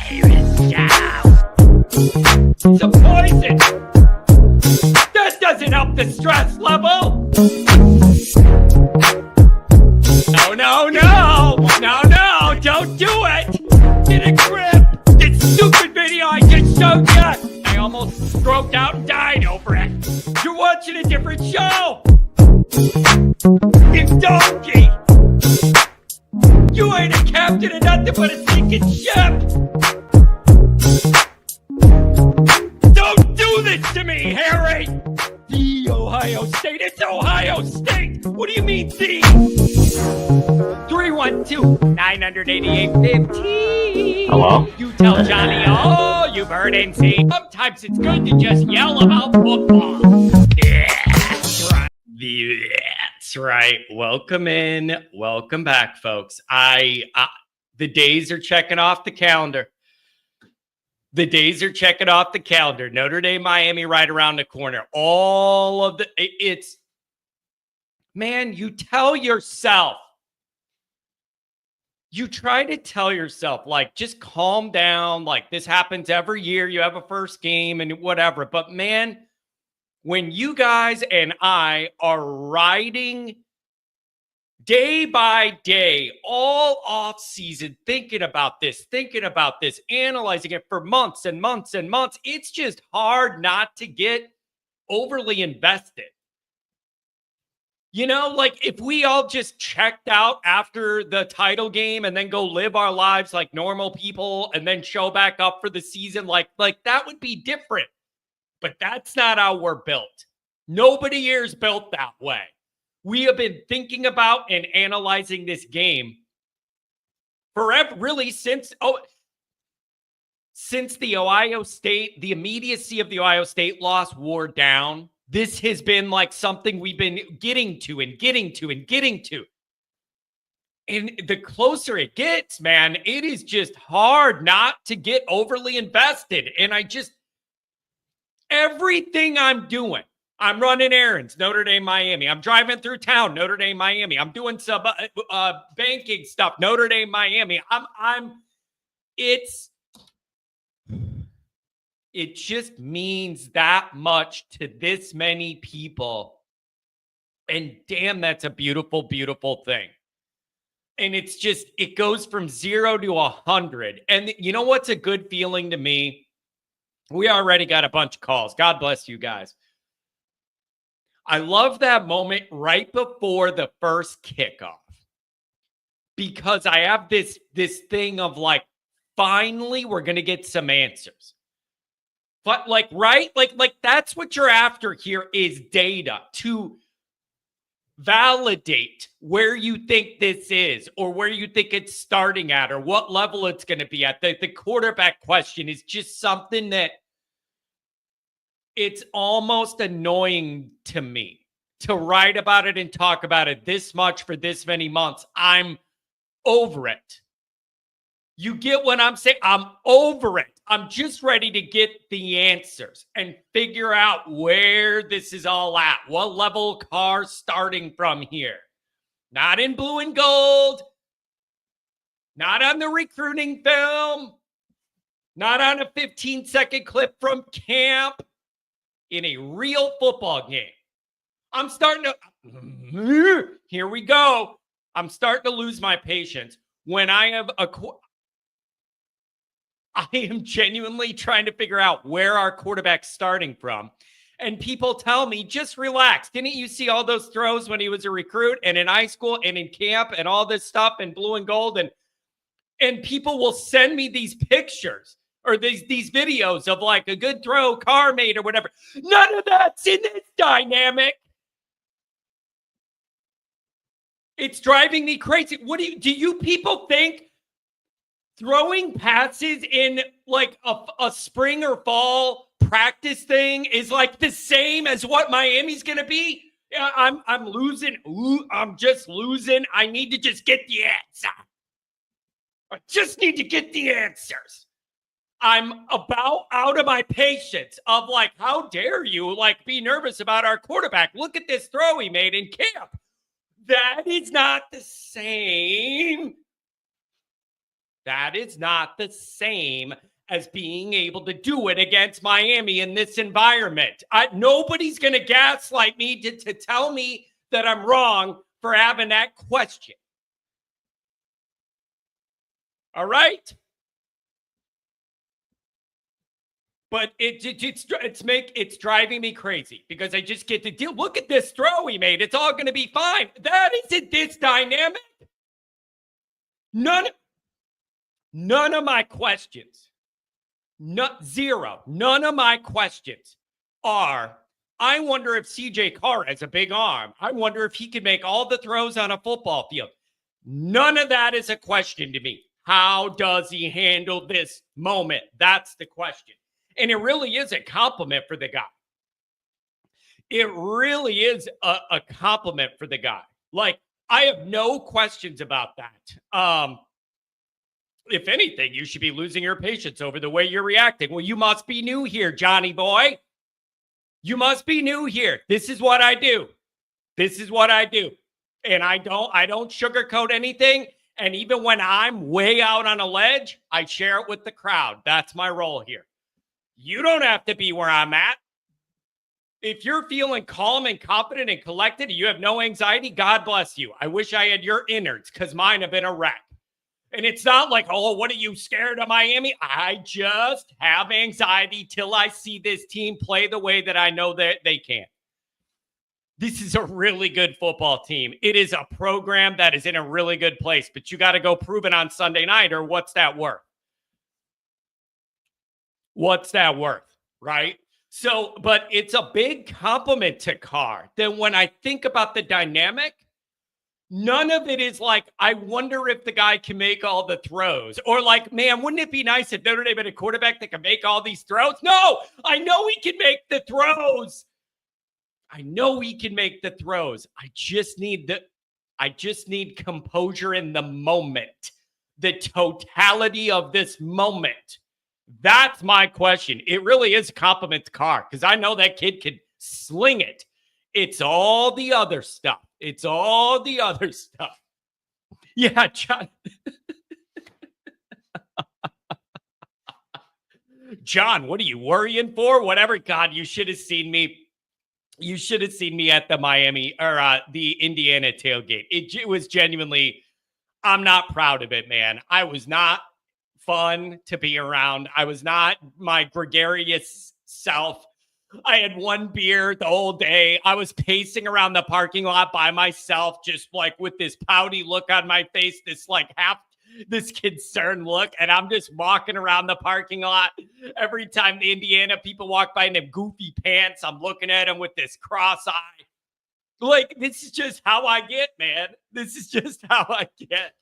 It's a poison. That doesn't help the stress level. No, don't do it. Get a grip. This stupid video I just showed you. I almost stroked out and died over it. You're watching a different show. You donkey. You ain't a captain of nothing but a sinking ship. Don't do this to me, Harry. The Ohio State. It's Ohio State. What do you mean, the? 312-988-15. Hello? You tell Johnny all you've heard and seen. Sometimes it's good to just yell about football. That's right. That's right. Welcome in. Welcome back, folks. The days are checking off the calendar. Notre Dame, Miami, right around the corner. Man, you tell yourself. You try to tell yourself, like, just calm down. Like, this happens every year. You have a first game and whatever. But, man, when you guys and I are riding day by day, all off season, thinking about this, analyzing it for months and months and months, it's just hard not to get overly invested. You know, like if we all just checked out after the title game and then go live our lives like normal people and then show back up for the season, like that would be different. But that's not how we're built. Nobody here is built that way. We have been thinking about and analyzing this game forever, really, since the Ohio State, the immediacy of the Ohio State loss wore down. This has been like something we've been getting to. And the closer it gets, man, it is just hard not to get overly invested. And everything I'm doing, I'm running errands, Notre Dame, Miami. I'm driving through town, Notre Dame, Miami. I'm doing some banking stuff, Notre Dame, Miami. It just means that much to this many people. And damn, that's a beautiful, beautiful thing. And it goes from 0 to 100. And you know what's a good feeling to me? We already got a bunch of calls. God bless you guys. I love that moment right before the first kickoff. Because I have this thing of like, finally, we're going to get some answers. But like, right? Like that's what you're after here is data to validate where you think this is or where you think it's starting at or what level it's going to be at. The quarterback question is just something that it's almost annoying to me to write about it and talk about it this much for this many months. I'm over it. You get what I'm saying? I'm over it. I'm just ready to get the answers and figure out where this is all at. What level Carr's starting from here. Not in blue and gold. Not on the recruiting film. Not on a 15-second clip from camp. In a real football game. I'm starting to... Here we go. I'm starting to lose my patience when I have I am genuinely trying to figure out where our quarterback's starting from. And people tell me, just relax. Didn't you see all those throws when he was a recruit and in high school and in camp and all this stuff in blue and gold? And people will send me these pictures or these videos of like a good throw Carr made or whatever. None of that's in this dynamic. It's driving me crazy. What do you people think throwing passes in like a spring or fall practice thing is like the same as what Miami's going to be? I'm losing. I'm just losing. I need to just get the answer. I just need to get the answers. I'm about out of my patience of like, how dare you like be nervous about our quarterback? Look at this throw he made in camp. That is not the same That is not the same as being able to do it against Miami in this environment. Nobody's going to gaslight me to tell me that I'm wrong for having that question. All right? But it's driving me crazy because I just get to deal. Look at this throw he made. It's all going to be fine. That isn't this dynamic. None of my questions, zero. None of my questions are, I wonder if CJ Carr has a big arm. I wonder if he can make all the throws on a football field. None of that is a question to me. How does he handle this moment? That's the question. And it really is a compliment for the guy. It really is a compliment for the guy. Like, I have no questions about that. If anything, you should be losing your patience over the way you're reacting. Well, you must be new here, Johnny boy. You must be new here. This is what I do. This is what I do. And I don't sugarcoat anything. And even when I'm way out on a ledge, I share it with the crowd. That's my role here. You don't have to be where I'm at. If you're feeling calm and confident and collected, and you have no anxiety, God bless you. I wish I had your innards because mine have been a wreck. And it's not like, oh, what are you scared of Miami? I just have anxiety till I see this team play the way that I know that they can. This is a really good football team. It is a program that is in a really good place, but you got to go prove it on Sunday night, or what's that worth? What's that worth, right? So, but it's a big compliment to Carr. Then when I think about the dynamic, none of it is like, I wonder if the guy can make all the throws. Or like, man, wouldn't it be nice if Notre Dame had a quarterback that can make all these throws? No, I know he can make the throws. I know he can make the throws. I just need composure in the moment. The totality of this moment. That's my question. It really is a compliment to Carr because I know that kid can sling it. It's all the other stuff. It's all the other stuff. Yeah, John. John, what are you worrying for? Whatever. God, you should have seen me. You should have seen me at the Miami or the Indiana tailgate. It was genuinely, I'm not proud of it, man. I was not fun to be around. I was not my gregarious self. I had one beer the whole day. I was pacing around the parking lot by myself, just like with this pouty look on my face, this concerned look. And I'm just walking around the parking lot. Every time the Indiana people walk by in them goofy pants, I'm looking at them with this cross eye. Like, this is just how I get, man. This is just how I get.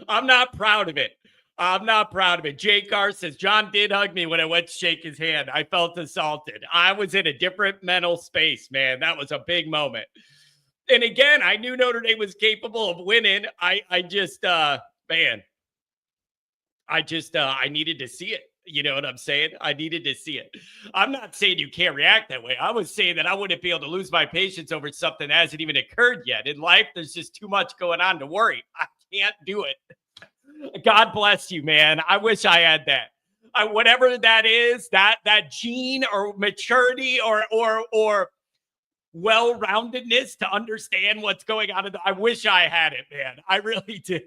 I'm not proud of it. I'm not proud of it. Jay Carr says, John did hug me when I went to shake his hand. I felt assaulted. I was in a different mental space, man. That was a big moment. And again, I knew Notre Dame was capable of winning. I needed to see it. You know what I'm saying? I needed to see it. I'm not saying you can't react that way. I was saying that I wouldn't be able to lose my patience over something that hasn't even occurred yet. In life, there's just too much going on to worry. I can't do it. God bless you, man. I wish I had that. Whatever that is, that gene or maturity or well-roundedness to understand what's going on. I wish I had it, man. I really do.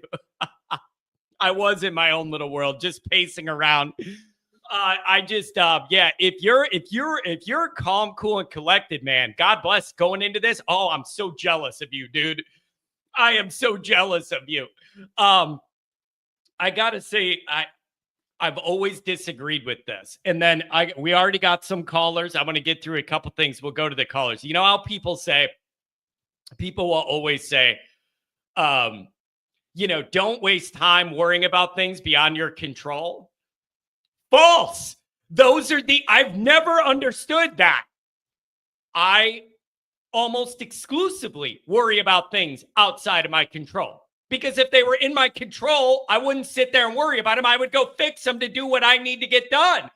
I was in my own little world, just pacing around. If you're calm, cool, and collected, man, God bless going into this. Oh, I'm so jealous of you, dude. I am so jealous of you. I gotta say, I've always disagreed with this. And then we already got some callers. I'm gonna get through a couple things. We'll go to the callers. You know how people will always say, don't waste time worrying about things beyond your control. False. I've never understood that. I almost exclusively worry about things outside of my control. Because if they were in my control, I wouldn't sit there and worry about them. I would go fix them to do what I need to get done.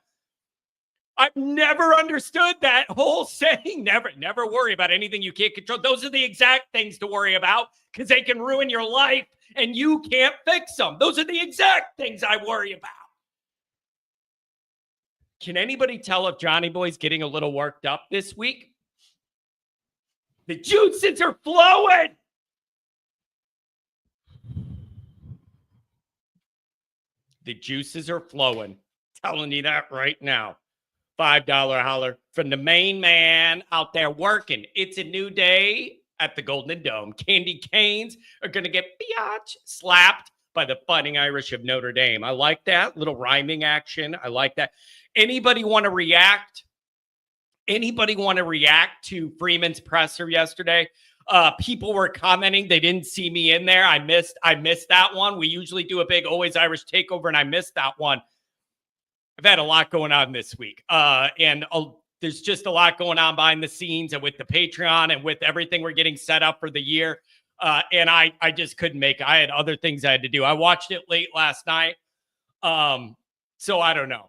I've never understood that whole saying. Never worry about anything you can't control. Those are the exact things to worry about because they can ruin your life and you can't fix them. Those are the exact things I worry about. Can anybody tell if Johnny Boy's getting a little worked up this week? The juices are flowing. The juices are flowing. Telling you that right now. $5 holler from the main man out there working. It's a new day at the Golden Dome. Candy canes are going to get biatch slapped by the Fighting Irish of Notre Dame. I like that. Little rhyming action. I like that. Anybody want to react? Anybody want to react to Freeman's presser yesterday? People were commenting they didn't see me in there. I missed that one. We usually do a big Always Irish takeover, and I missed that one. I've had a lot going on this week, and there's just a lot going on behind the scenes and with the Patreon and with everything we're getting set up for the year. And I just couldn't make it. I had other things I had to do. I watched it late last night. So I don't know.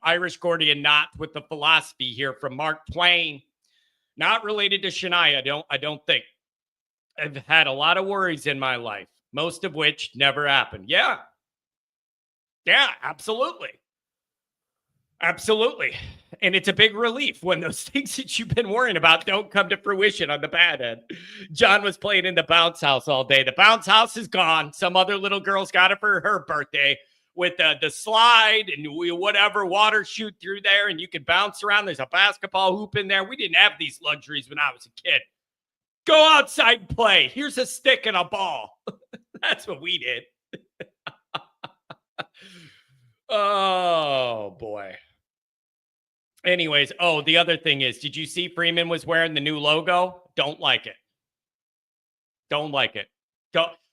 Irish Gordian knot with the philosophy here from Mark Twain. Not related to Shania, I don't think. I've had a lot of worries in my life, most of which never happened. Yeah, absolutely. Absolutely. And it's a big relief when those things that you've been worrying about don't come to fruition on the bad end. John was playing in the bounce house all day. The bounce house is gone. Some other little girl's got it for her birthday with the slide and whatever, water shoot through there, and you can bounce around. There's a basketball hoop in there. We didn't have these luxuries when I was a kid. Go outside and play. Here's a stick and a ball. That's what we did. Oh, boy. Anyways, the other thing is, did you see Freeman was wearing the new logo? Don't like it.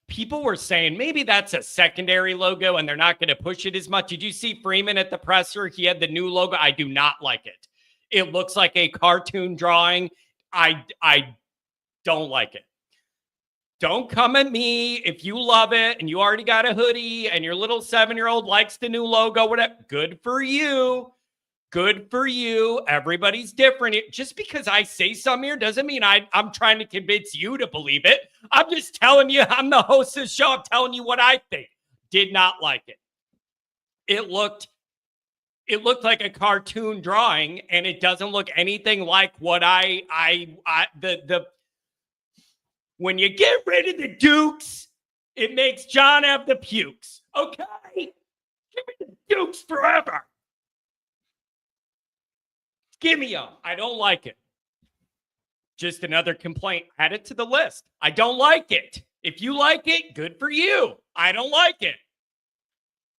People were saying maybe that's a secondary logo and they're not going to push it as much. Did you see Freeman at the presser? He had the new logo. I do not like it. It looks like a cartoon drawing. I don't like it. Don't come at me if you love it and you already got a hoodie and your little 7-year-old likes the new logo, whatever. Good for you. Good for you. Everybody's different. Just because I say something here doesn't mean I'm trying to convince you to believe it. I'm just telling you, I'm the host of the show. I'm telling you what I think. Did not like it. It looked like a cartoon drawing, and it doesn't look anything like what when you get rid of the Dukes, it makes John have the pukes. Okay? Give me the Dukes forever. Give me them. I don't like it. Just another complaint. Add it to the list. I don't like it. If you like it, good for you. I don't like it.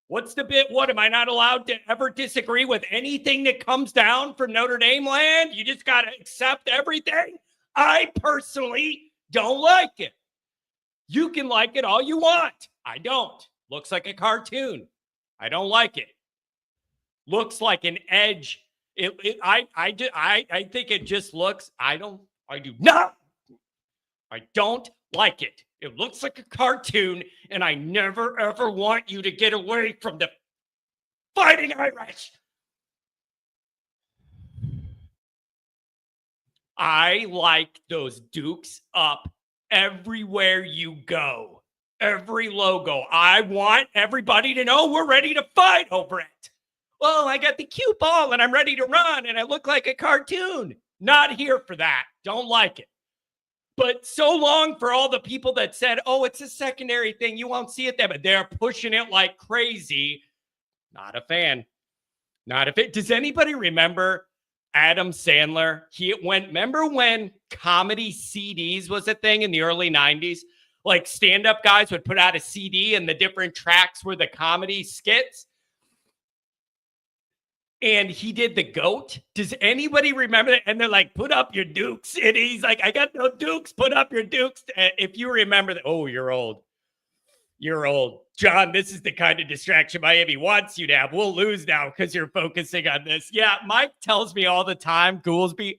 What's the bit? What, am I not allowed to ever disagree with anything that comes down from Notre Dame land? You just got to accept everything? I personally don't like it. You can like it all you want. I don't. Looks like a cartoon. I don't like it. Looks like an edge. I think it just looks. I don't like it. It looks like a cartoon, and I never ever want you to get away from the Fighting Irish. I like those Dukes up everywhere you go. Every logo. I want everybody to know we're ready to fight over it. Well, I got the cue ball and I'm ready to run and I look like a cartoon. Not here for that. Don't like it. But so long for all the people that said, it's a secondary thing. You won't see it there, but they're pushing it like crazy. Not a fan. Does anybody remember Adam Sandler? Remember when comedy CDs was a thing in the early 90s? Like stand-up guys would put out a CD and the different tracks were the comedy skits. And he did the goat. Does anybody remember that? And they're like, put up your Dukes. And he's like, I got no Dukes. Put up your Dukes. If you remember that. Oh, you're old. You're old. John, this is the kind of distraction Miami wants you to have. We'll lose now because you're focusing on this. Yeah, Mike tells me all the time, Goolsby,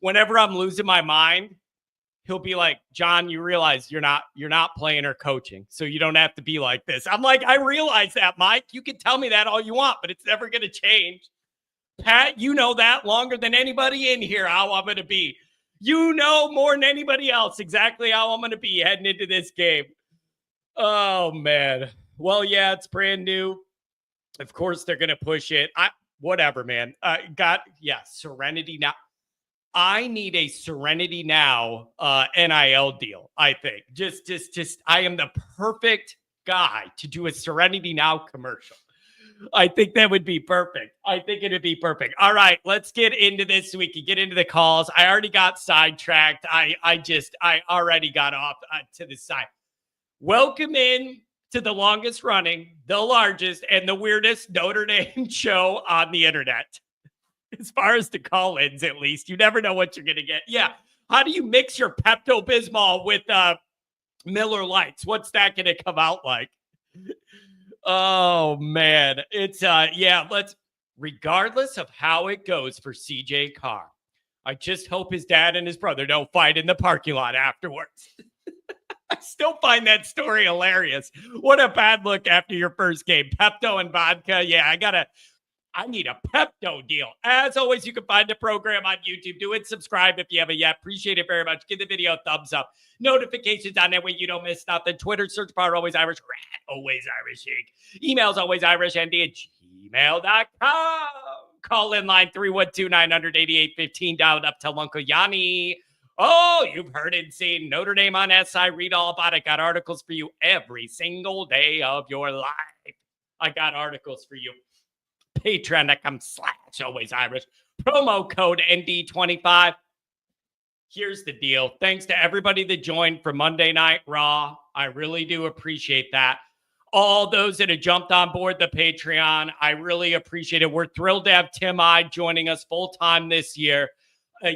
whenever I'm losing my mind, he'll be like, John, you realize you're not playing or coaching, so you don't have to be like this. I'm like, I realize that, Mike. You can tell me that all you want, but it's never going to change. Pat, you know that longer than anybody in here how I'm going to be. You know more than anybody else exactly how I'm going to be heading into this game. Oh, man. Well, yeah, it's brand new. Of course, they're going to push it. Whatever, man. Serenity now. I need a Serenity Now NIL deal, I think. Just I am the perfect guy to do a Serenity Now commercial. I think that would be perfect. I think it would be perfect. All right, let's get into this so we can get into the calls. I already got sidetracked. I already got off to the side. Welcome in to the longest running, the largest, and the weirdest Notre Dame show on the internet. As far as the call-ins, at least. You never know what you're going to get. Yeah. How do you mix your Pepto-Bismol with Miller Lights? What's that going to come out like? Oh, man. It's, regardless of how it goes for CJ Carr, I just hope his dad and his brother don't fight in the parking lot afterwards. I still find that story hilarious. What a bad look after your first game. Pepto and vodka. Yeah, I need a Pepto deal. As always, you can find the program on YouTube. Do it. Subscribe if you haven't yet. Appreciate it very much. Give the video a thumbs up. Notifications on that way you don't miss nothing. Twitter, search bar, Always Irish. Always Irish Inc. Emails, alwaysirishnd@gmail.com. Call in line 312-900-8815. Dial it up. Tell Uncle Yanni. Oh, you've heard and seen Notre Dame on SI. Read all about it. Got articles for you every single day of your life. I got articles for you. Patreon.com/Always Irish. Promo code ND25. Here's the deal. Thanks to everybody that joined for Monday Night Raw. I really do appreciate that. All those that have jumped on board the Patreon, I really appreciate it. We're thrilled to have Tim I joining us full-time this year.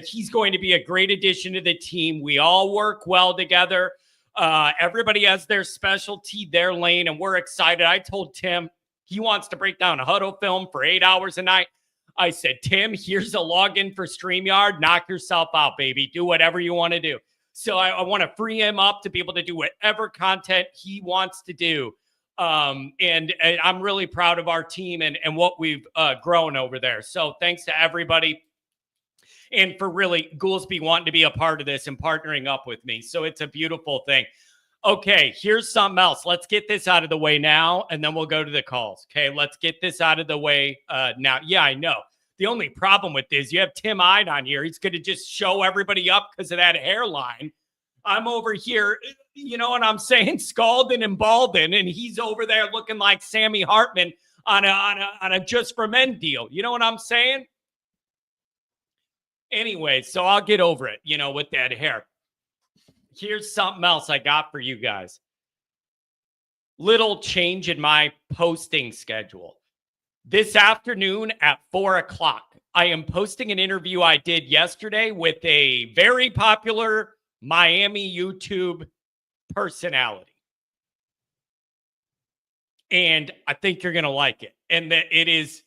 He's going to be a great addition to the team. We all work well together. Everybody has their specialty, their lane, and we're excited. I told Tim he wants to break down a huddle film for 8 hours a night. I said, Tim, here's a login for StreamYard. Knock yourself out, baby. Do whatever you want to do. So I want to free him up to be able to do whatever content he wants to do. And I'm really proud of our team and what we've grown over there. So thanks to everybody. And for really Goolsby wanting to be a part of this and partnering up with me. So it's a beautiful thing. Okay, here's something else. Let's get this out of the way now, and then we'll go to the calls. Okay, let's get this out of the way now. Yeah, I know. The only problem with this, you have Tim Ide on here. He's going to just show everybody up because of that hairline. I'm over here, you know what I'm saying, scalding and balding, and he's over there looking like Sammy Hartman on a Just for Men deal. You know what I'm saying? Anyway, so I'll get over it, with that hair. Here's something else I got for you guys. Little change in my posting schedule. This afternoon at 4:00, I am posting an interview I did yesterday with a very popular Miami YouTube personality. And I think you're going to like it. And that it is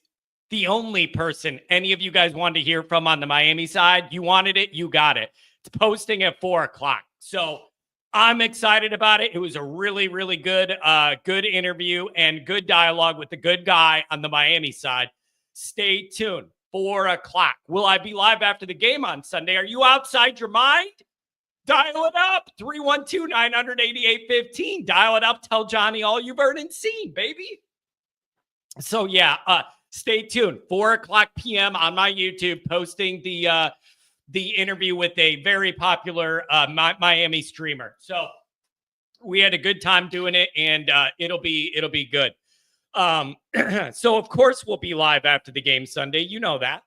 the only person any of you guys wanted to hear from on the Miami side. You wanted it, you got it. It's posting at 4:00. So I'm excited about it. It was a really, really good interview and good dialogue with the good guy on the Miami side. Stay tuned. 4:00. Will I be live after the game on Sunday? Are you outside your mind? Dial it up. 312-900-8815. Dial it up. Tell Johnny all you've heard and seen, baby. So, yeah, stay tuned. 4:00 p.m. on my YouTube, posting the interview with a very popular Miami streamer. So we had a good time doing it, and it'll be good. So of course we'll be live after the game Sunday. You know that.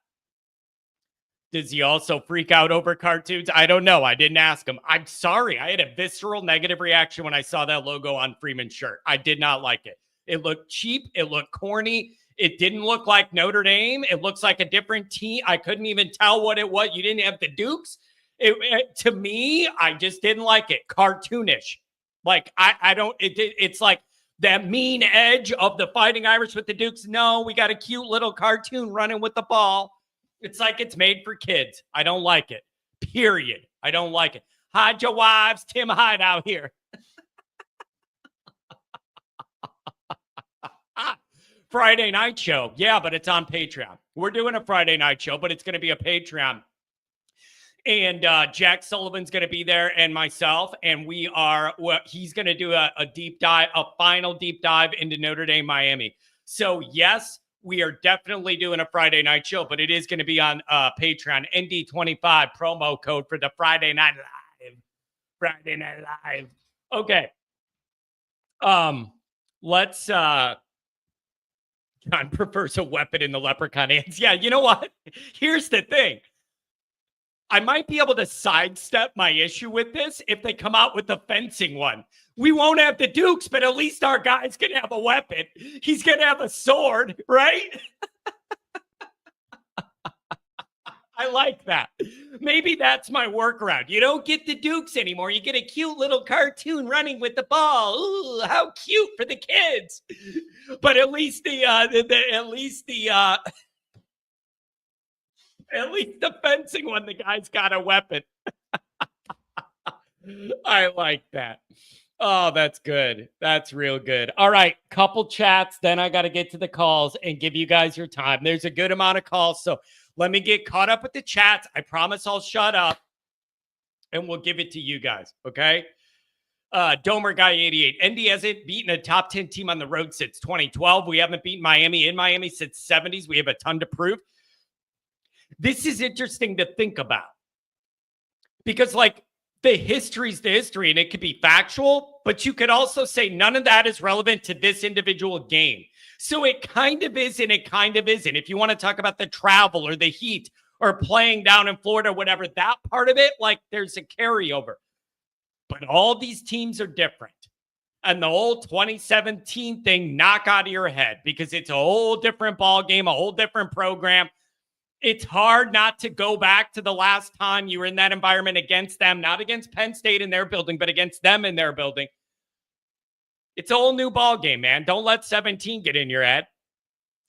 Does he also freak out over cartoons? I don't know. I didn't ask him. I'm sorry. I had a visceral negative reaction when I saw that logo on Freeman's shirt. I did not like it. It looked cheap. It looked corny. It didn't look like Notre Dame. It looks like a different team. I couldn't even tell what it was. You didn't have the Dukes. To me, I just didn't like it. Cartoonish. Like, it's like that mean edge of the Fighting Irish with the Dukes. No, we got a cute little cartoon running with the ball. It's like it's made for kids. I don't like it. Period. I don't like it. Hide your wives. Tim Hyde out here. Friday night show. Yeah, but it's on Patreon. We're doing a Friday night show, but it's going to be a Patreon. And Jack Sullivan's going to be there and myself. And he's going to do a deep dive, a final deep dive into Notre Dame, Miami. So yes, we are definitely doing a Friday night show, but it is going to be on Patreon. ND25 promo code for the Friday Night Live. Friday Night Live. Okay. Let's John prefers a weapon in the leprechaun hands. Yeah, you know what? Here's the thing. I might be able to sidestep my issue with this if they come out with the fencing one. We won't have the Dukes, but at least our guy's going to have a weapon. He's going to have a sword, right? I like that. Maybe that's my workaround. You don't get the Dukes anymore. You get a cute little cartoon running with the ball. Ooh, how cute for the kids. But at least at least the fencing one, the guy's got a weapon. I like that. Oh, that's good. That's real good. All right, couple chats. Then I got to get to the calls and give you guys your time. There's a good amount of calls. So let me get caught up with the chats. I promise I'll shut up and we'll give it to you guys. Okay. Domer Guy 88. ND hasn't beaten a top 10 team on the road since 2012. We haven't beaten Miami in Miami since 70s. We have a ton to prove. This is interesting to think about because like the history's the history and it could be factual, but you could also say none of that is relevant to this individual game. So it kind of is and it kind of isn't. If you want to talk about the travel or the heat or playing down in Florida, whatever, that part of it, like there's a carryover. But all these teams are different. And the whole 2017 thing, knock out of your head because it's a whole different ball game, a whole different program. It's hard not to go back to the last time you were in that environment against them, not against Penn State in their building, but against them in their building. It's a whole new ball game, man. Don't let 17 get in your head.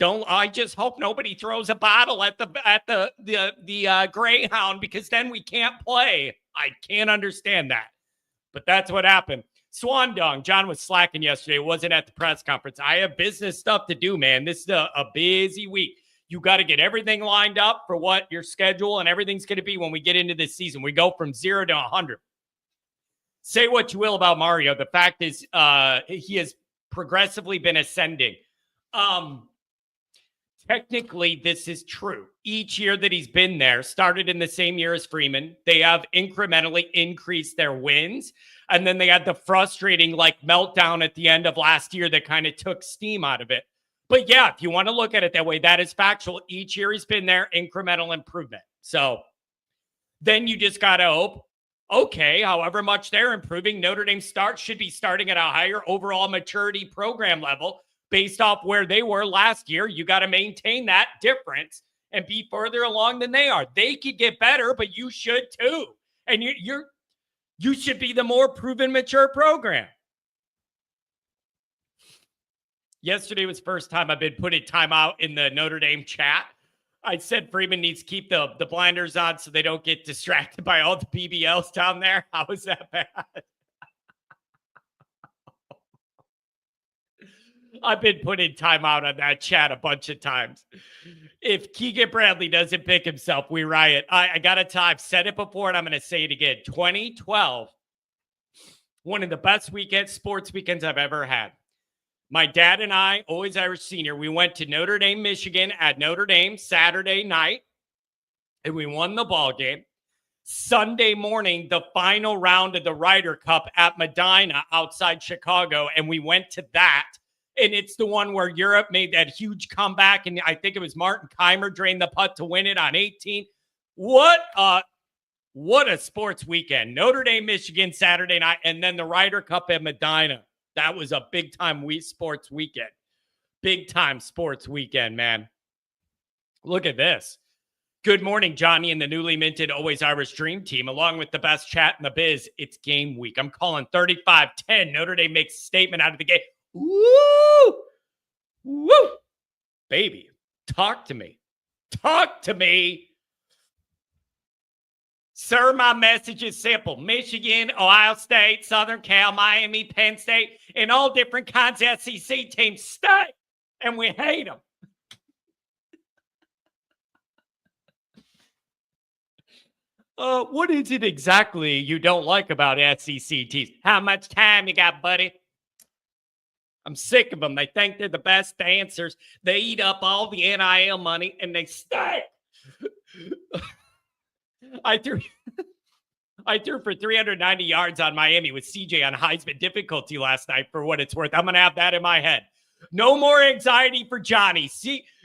I just hope nobody throws a bottle at the Greyhound because then we can't play. I can't understand that. But that's what happened. Swan Dong. John was slacking yesterday. Wasn't at the press conference. I have business stuff to do, man. This is a busy week. You got to get everything lined up for what your schedule and everything's going to be when we get into this season. We go from 0 to 100. Say what you will about Mario. The fact is he has progressively been ascending. Technically, this is true. Each year that he's been there, started in the same year as Freeman, they have incrementally increased their wins. And then they had the frustrating meltdown at the end of last year that kind of took steam out of it. But yeah, if you want to look at it that way, that is factual. Each year he's been there, incremental improvement. So then you just got to hope, okay, however much they're improving, Notre Dame should be starting at a higher overall maturity program level based off where they were last year. You got to maintain that difference and be further along than they are. They could get better, but you should too. And you should be the more proven, mature program. Yesterday was the first time I've been putting time out in the Notre Dame chat. I said Freeman needs to keep the blinders on so they don't get distracted by all the BBLs down there. How was that bad? I've been putting time out on that chat a bunch of times. If Keegan Bradley doesn't pick himself, we riot. I got to tell, I've said it before and I'm going to say it again. 2012, one of the best sports weekends I've ever had. My dad and I, always Irish senior, we went to Notre Dame, Michigan at Notre Dame Saturday night, and we won the ball game. Sunday morning, the final round of the Ryder Cup at Medina outside Chicago, and we went to that. And it's the one where Europe made that huge comeback, and I think it was Martin Keimer drained the putt to win it on 18. What a sports weekend. Notre Dame, Michigan, Saturday night, and then the Ryder Cup at Medina. That was a big-time sports weekend. Big-time sports weekend, man. Look at this. Good morning, Johnny and the newly minted Always Irish Dream Team. Along with the best chat in the biz, it's game week. I'm calling 35-10. Notre Dame makes a statement out of the game. Woo! Woo! Baby, talk to me. Talk to me. Sir, my message is simple. Michigan, Ohio State, Southern Cal, Miami, Penn State, and all different kinds of SEC teams stay. and we hate them. What is it exactly you don't like about SEC teams? How much time you got, buddy? I'm sick of them. They think they're the best dancers. They eat up all the NIL money and they stink. I threw for 390 yards on Miami with CJ on Heisman difficulty last night for what it's worth. I'm going to have that in my head. No more anxiety for Johnny.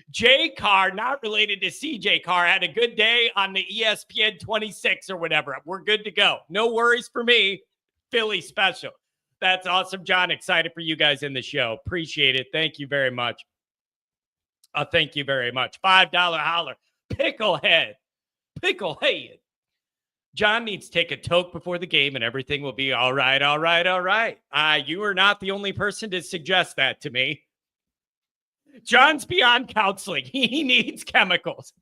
J Carr, not related to CJ Carr, had a good day on the ESPN 26 or whatever. We're good to go. No worries for me. Philly special. That's awesome, John. Excited for you guys in the show. Appreciate it. Thank you very much. Thank you very much. $5 holler. Picklehead. Picklehead. John needs to take a toke before the game and everything will be all right, all right, all right. You are not the only person to suggest that to me. John's beyond counseling. He needs chemicals.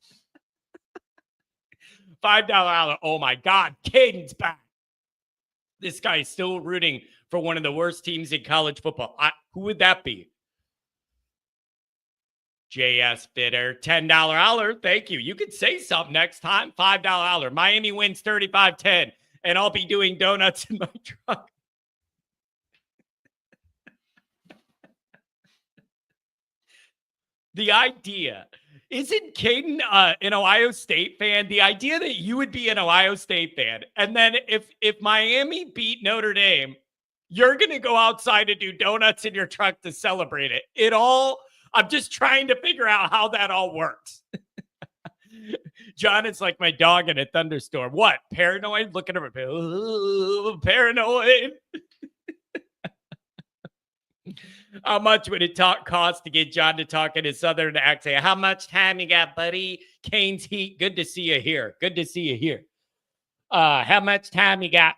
$5. Oh, my God. Caden's back. This guy is still rooting for one of the worst teams in college football. Who would that be? JS Fitter. $10 holler. Thank you. You could say something next time. $5 holler. Miami wins 35-10, and I'll be doing donuts in my truck. The idea, isn't Caden an Ohio State fan? The idea that you would be an Ohio State fan, and then if Miami beat Notre Dame, you're going to go outside and do donuts in your truck to celebrate it. I'm just trying to figure out how that all works. John, it's like my dog in a thunderstorm. What? Paranoid? Looking at her. Paranoid. How much would it cost to get John to talk in his southern accent? How much time you got, buddy? Canes Heat. Good to see you here. Good to see you here. How much time you got?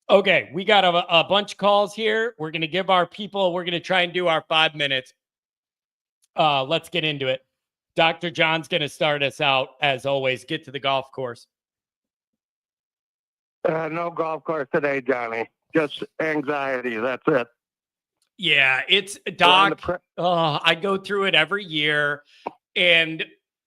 Okay, we got a bunch of calls here. We're going to give our people, we're going to try and do our 5 minutes. Let's get into it. Dr. John's going to start us out, as always. Get to the golf course. No golf course today, Johnny. Just anxiety. That's it. Yeah, it's Doc. I go through it every year. And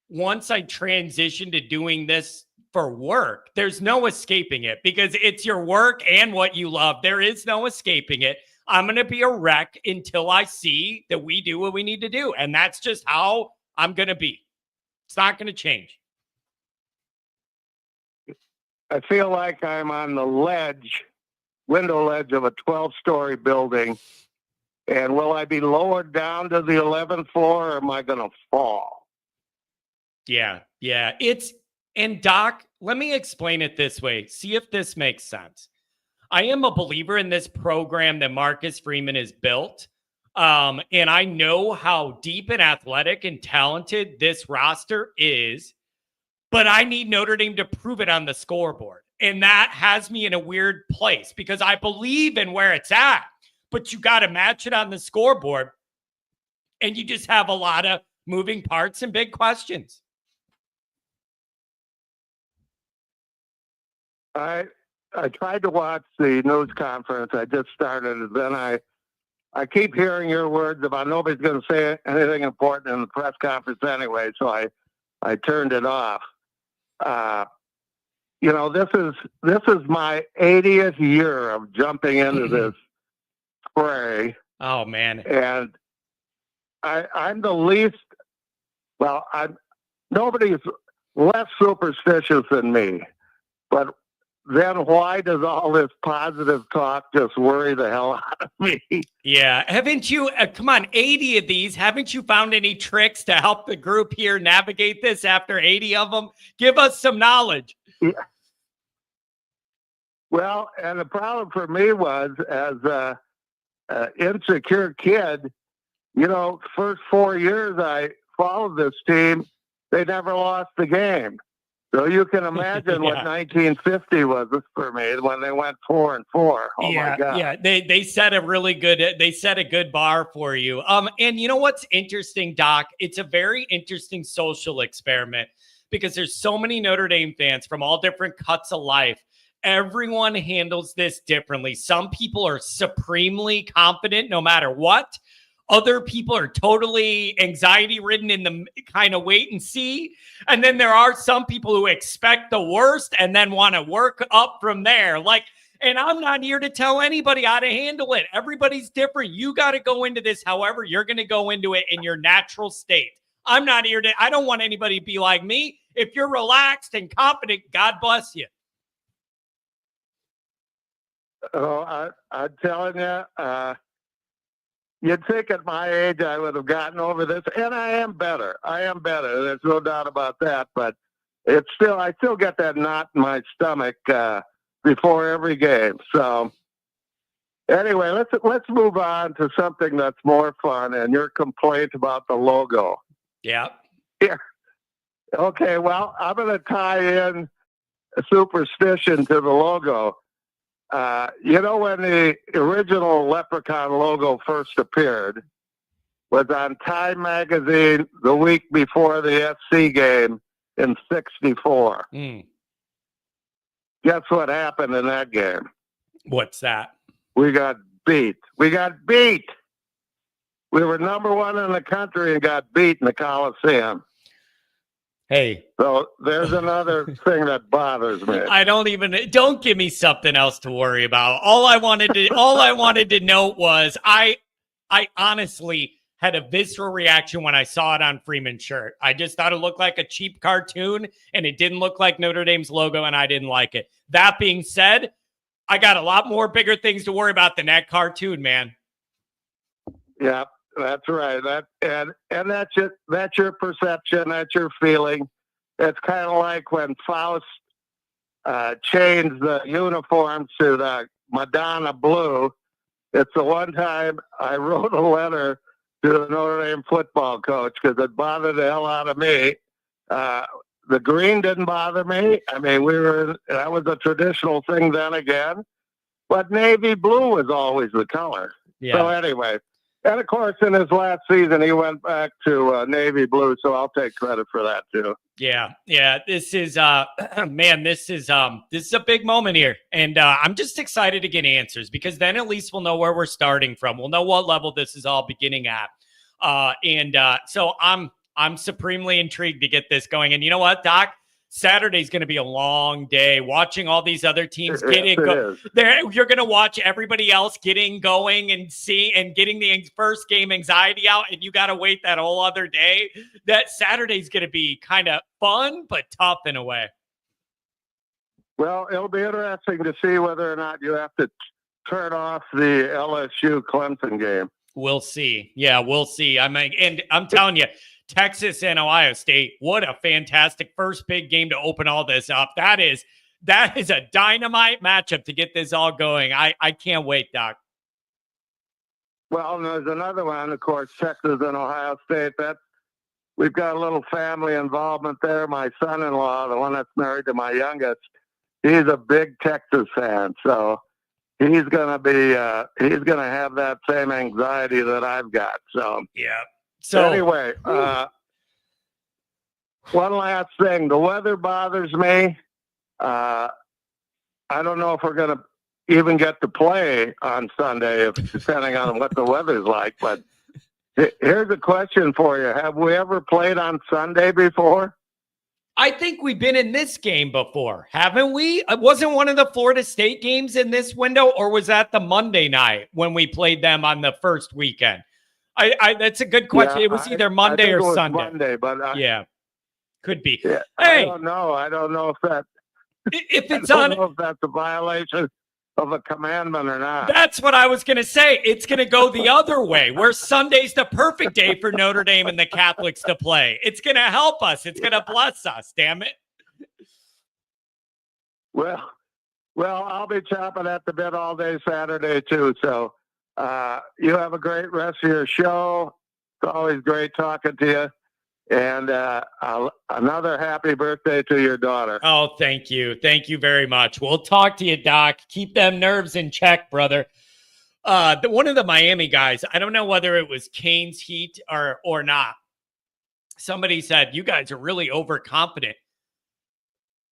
once I transition to doing this for work, there's no escaping it because it's your work and what you love. There is no escaping it. I'm going to be a wreck until I see that we do what we need to do. And that's just how I'm going to be. It's not going to change. I feel like I'm on the window ledge of a 12-story building. And will I be lowered down to the 11th floor or am I going to fall? Yeah. And Doc, let me explain it this way. See if this makes sense. I am a believer in this program that Marcus Freeman has built. And I know how deep and athletic and talented this roster is, but I need Notre Dame to prove it on the scoreboard. And that has me in a weird place because I believe in where it's at. But you got to match it on the scoreboard. And you just have a lot of moving parts and big questions. I tried to watch the news conference. I just started it. Then I keep hearing your words about nobody's going to say anything important in the press conference anyway. So I turned it off. This is my 80th year of jumping into this fray. Oh man. And I'm the least, nobody's less superstitious than me, but then why does all this positive talk just worry the hell out of me? Yeah. Haven't you, come on, 80 of these, haven't you found any tricks to help the group here navigate this after 80 of them? Give us some knowledge. Yeah. Well, and the problem for me was as an insecure kid, first 4 years I followed this team, they never lost the game. So you can imagine what 1950 was for me when they went 4-4. Oh my God. Yeah. They set a good bar for you. And you know what's interesting, Doc? It's a very interesting social experiment because there's so many Notre Dame fans from all different cuts of life. Everyone handles this differently. Some people are supremely confident no matter what. Other people are totally anxiety ridden in the kind of wait and see. And then there are some people who expect the worst and then want to work up from there. Like, and I'm not here to tell anybody how to handle it. Everybody's different. You got to go into this however you're going to go into it in your natural state. I'm not here to, I don't want anybody to be like me. If you're relaxed and confident, God bless you. Oh, I'm telling you, you'd think at my age I would have gotten over this, and I am better. There's no doubt about that. But I still get that knot in my stomach before every game. So anyway, let's move on to something that's more fun. And your complaint about the logo. Yeah. Yeah. Okay. Well, I'm going to tie in a superstition to the logo. When the original Leprechaun logo first appeared was on Time magazine the week before the SC game in '64. Guess what happened in that game? What's that? We got beat. We were number one in the country and got beat in the Coliseum. Hey. So there's another thing that bothers me. Don't give me something else to worry about. All I wanted to note was I honestly had a visceral reaction when I saw it on Freeman's shirt. I just thought it looked like a cheap cartoon and it didn't look like Notre Dame's logo and I didn't like it. That being said, I got a lot more bigger things to worry about than that cartoon, man. Yeah. That's right. And that's your perception. That's your feeling. It's kind of like when Faust changed the uniforms to the Madonna blue. It's the one time I wrote a letter to the Notre Dame football coach because it bothered the hell out of me. The green didn't bother me. I mean, that was a traditional thing then again, but navy blue was always the color. Yeah. So anyway. And, of course, in his last season, he went back to navy blue, so I'll take credit for that, too. Yeah. This is, man, this is a big moment here. And I'm just excited to get answers because then at least we'll know where we're starting from. We'll know what level this is all beginning at. So I'm supremely intrigued to get this going. And you know what, Doc? Saturday's going to be a long day watching all these other teams getting there. You're going to watch everybody else getting going and getting the first game anxiety out. And you got to wait that whole other day. That Saturday's going to be kind of fun, but tough in a way. Well, it'll be interesting to see whether or not you have to turn off the LSU Clemson game. We'll see. Yeah, we'll see. And I'm telling you, Texas and Ohio State, what a fantastic first big game to open all this up. That is a dynamite matchup to get this all going. I can't wait, Doc. Well, and there's another one, of course, Texas and Ohio State. We've got a little family involvement there. My son-in-law, the one that's married to my youngest, he's a big Texas fan. So he's going to have that same anxiety that I've got. So, yeah. So anyway, one last thing. The weather bothers me. I don't know if we're going to even get to play on Sunday, depending on what the weather's like. But here's a question for you. Have we ever played on Sunday before? I think we've been in this game before, haven't we? It wasn't one of the Florida State games in this window, or was that the Monday night when we played them on the first weekend? That's a good question. Yeah, it was either Monday or Sunday. Monday, but yeah, could be. Yeah, hey, I don't know if that. If it's I don't know if that's a violation of a commandment or not. That's what I was going to say. It's going to go the other way, where Sunday's the perfect day for Notre Dame and the Catholics to play. It's going to help us. It's going to bless us. Damn it. Well, I'll be chopping at the bit all day Saturday too. So. You have a great rest of your show. It's always great talking to you. And another happy birthday to your daughter. Oh, thank you. Thank you very much. We'll talk to you, Doc. Keep them nerves in check, brother. One of the Miami guys, I don't know whether it was Kane's Heat or not. Somebody said, you guys are really overconfident.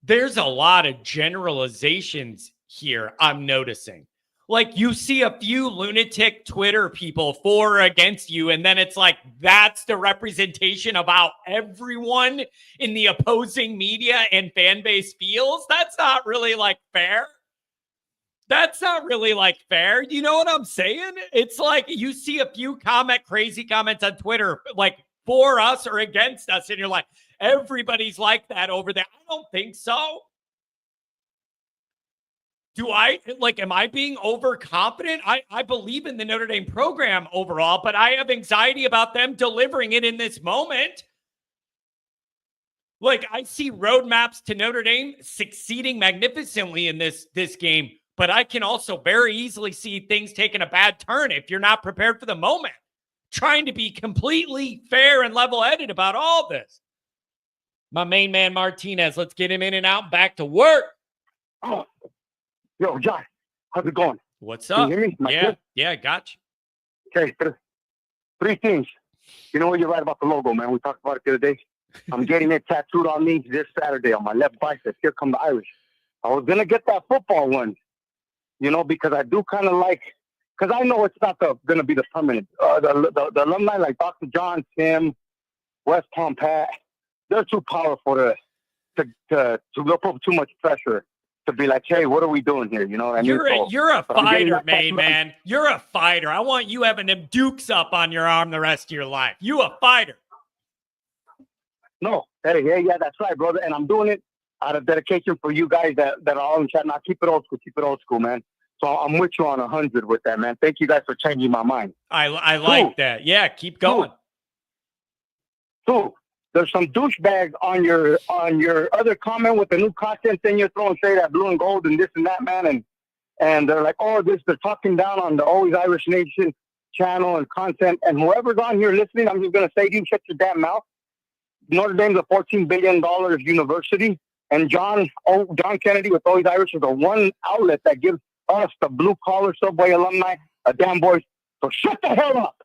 There's a lot of generalizations here I'm noticing. Like, you see a few lunatic Twitter people for or against you, and then it's like, that's the representation of how everyone in the opposing media and fan base feels. That's not really like fair. That's not really like fair. You know what I'm saying? It's like you see a few crazy comments on Twitter, like for us or against us, and you're like, everybody's like that over there. I don't think so. Am I being overconfident? I believe in the Notre Dame program overall, but I have anxiety about them delivering it in this moment. Like, I see roadmaps to Notre Dame succeeding magnificently in this game, but I can also very easily see things taking a bad turn if you're not prepared for the moment. Trying to be completely fair and level-headed about all this. My main man, Martinez, let's get him in and out, back to work. Oh. Yo, John, how's it going? What's up? Can you hear me? Yeah, got you. Okay, three things. You know what? You're right about the logo, man. We talked about it the other day. I'm getting it tattooed on me this Saturday on my left bicep. Here come the Irish. I was going to get that football one, because I do kind of like, because I know it's not going to be the permanent. The alumni like Dr. John, Tim, West Palm Pat, they're too powerful to put too much pressure. To be like, hey, what are we doing here? You know what I mean? You're a fighter, man. You're a fighter. I want you having them dukes up on your arm the rest of your life. You a fighter. No. Hey, yeah, that's right, brother. And I'm doing it out of dedication for you guys that are all in chat. Now, keep it old school, man. So I'm with you on 100 with that, man. Thank you guys for changing my mind. I like that. Yeah, keep going. Two. There's some douchebag on your other comment with the new content thing you're throwing shade at blue and gold and this and that, man. And they're like, they're talking down on the Always Irish Nation channel and content. And whoever's on here listening, I'm just going to say to you, shut your damn mouth. Notre Dame's a $14 billion university. And John Kennedy with Always Irish is the one outlet that gives us, the blue-collar Subway alumni, a damn voice. So shut the hell up.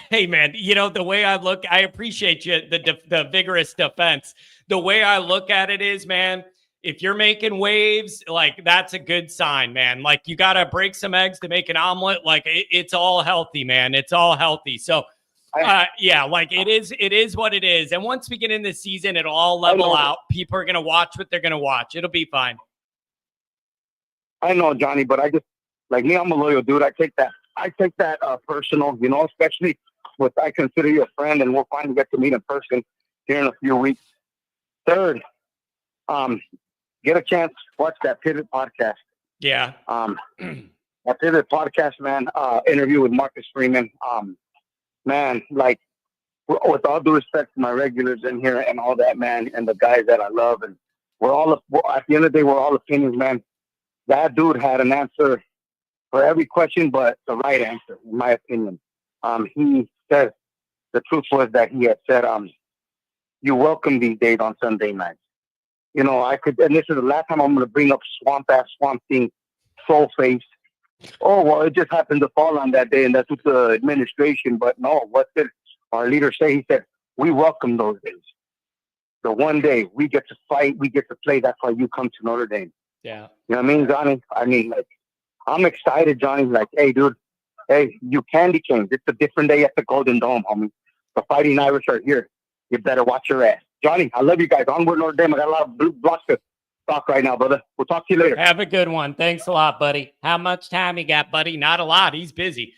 Hey, man, the way I look, I appreciate you, the vigorous defense. The way I look at it is, man, if you're making waves, like, that's a good sign, man. Like, you got to break some eggs to make an omelet. Like, it's all healthy, man. It's all healthy. So, it is what it is. And once we get in the season, it'll all level out. People are going to watch what they're going to watch. It'll be fine. I know, Johnny, but I just, like me, I'm a loyal dude. I take that personal, especially with, I consider you a friend, and we'll finally get to meet in person here in a few weeks. Third, get a chance, watch that Pivot podcast. Yeah. That Pivot podcast, man, interview with Marcus Freeman. Man, like, with all due respect to my regulars in here and all that, man, and the guys that I love, and at the end of the day, we're all opinions, man. That dude had an answer for every question, but the right answer, in my opinion. He said, the truth was that he had said, you welcome these days on Sunday nights. I could, and this is the last time I'm going to bring up Swamp Thing, Soul Face. Oh, well, it just happened to fall on that day, and that's with the administration. But no, what did our leader say? He said, we welcome those days. The one day we get to fight, we get to play. That's why you come to Notre Dame. Yeah. You know what I mean, Johnny? I mean, like, I'm excited, Johnny. Like, hey, dude, hey, you candy canes. It's a different day at the Golden Dome, homie. The Fighting Irish are here. You better watch your ass. Johnny, I love you guys. Onward Notre Dame. I got a lot of blue blocks to talk right now, brother. We'll talk to you later. Have a good one. Thanks a lot, buddy. How much time you got, buddy? Not a lot. He's busy.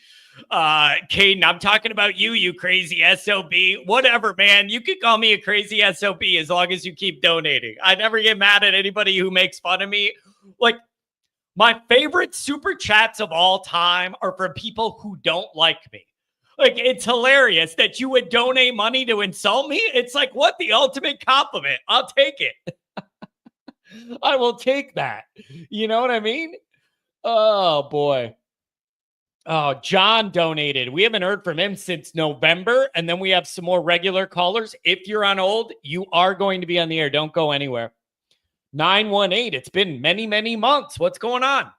Caden, I'm talking about you crazy SOB. Whatever, man. You can call me a crazy SOB as long as you keep donating. I never get mad at anybody who makes fun of me. Like, my favorite super chats of all time are from people who don't like me. Like, it's hilarious that you would donate money to insult me. It's like, what the ultimate compliment? I'll take it. I will take that. You know what I mean? Oh, boy. Oh, John donated. We haven't heard from him since November. And then we have some more regular callers. If you're on hold, you are going to be on the air. Don't go anywhere. 918. It's been many, many months. What's going on?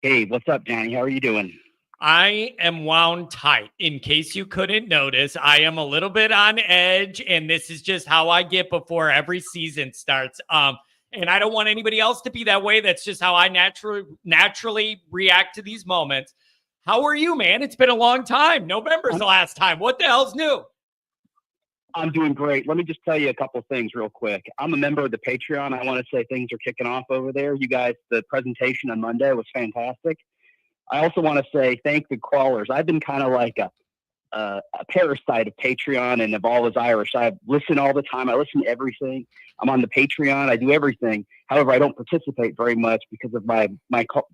Hey, what's up, Danny? How are you doing? I am wound tight. In case you couldn't notice, I am a little bit on edge, and this is just how I get before every season starts. And I don't want anybody else to be that way. That's just how I naturally react to these moments. How are you, man? It's been a long time. November's the last time. What the hell's new? I'm doing great. Let me just tell you a couple things real quick. I'm a member of the Patreon. I want to say things are kicking off over there. You guys, the presentation on Monday was fantastic. I also want to say thank the callers. I've been kind of like a parasite of Patreon and of All Is Irish. I listen all the time. I listen to everything. I'm on the Patreon. I do everything. However, I don't participate very much because of my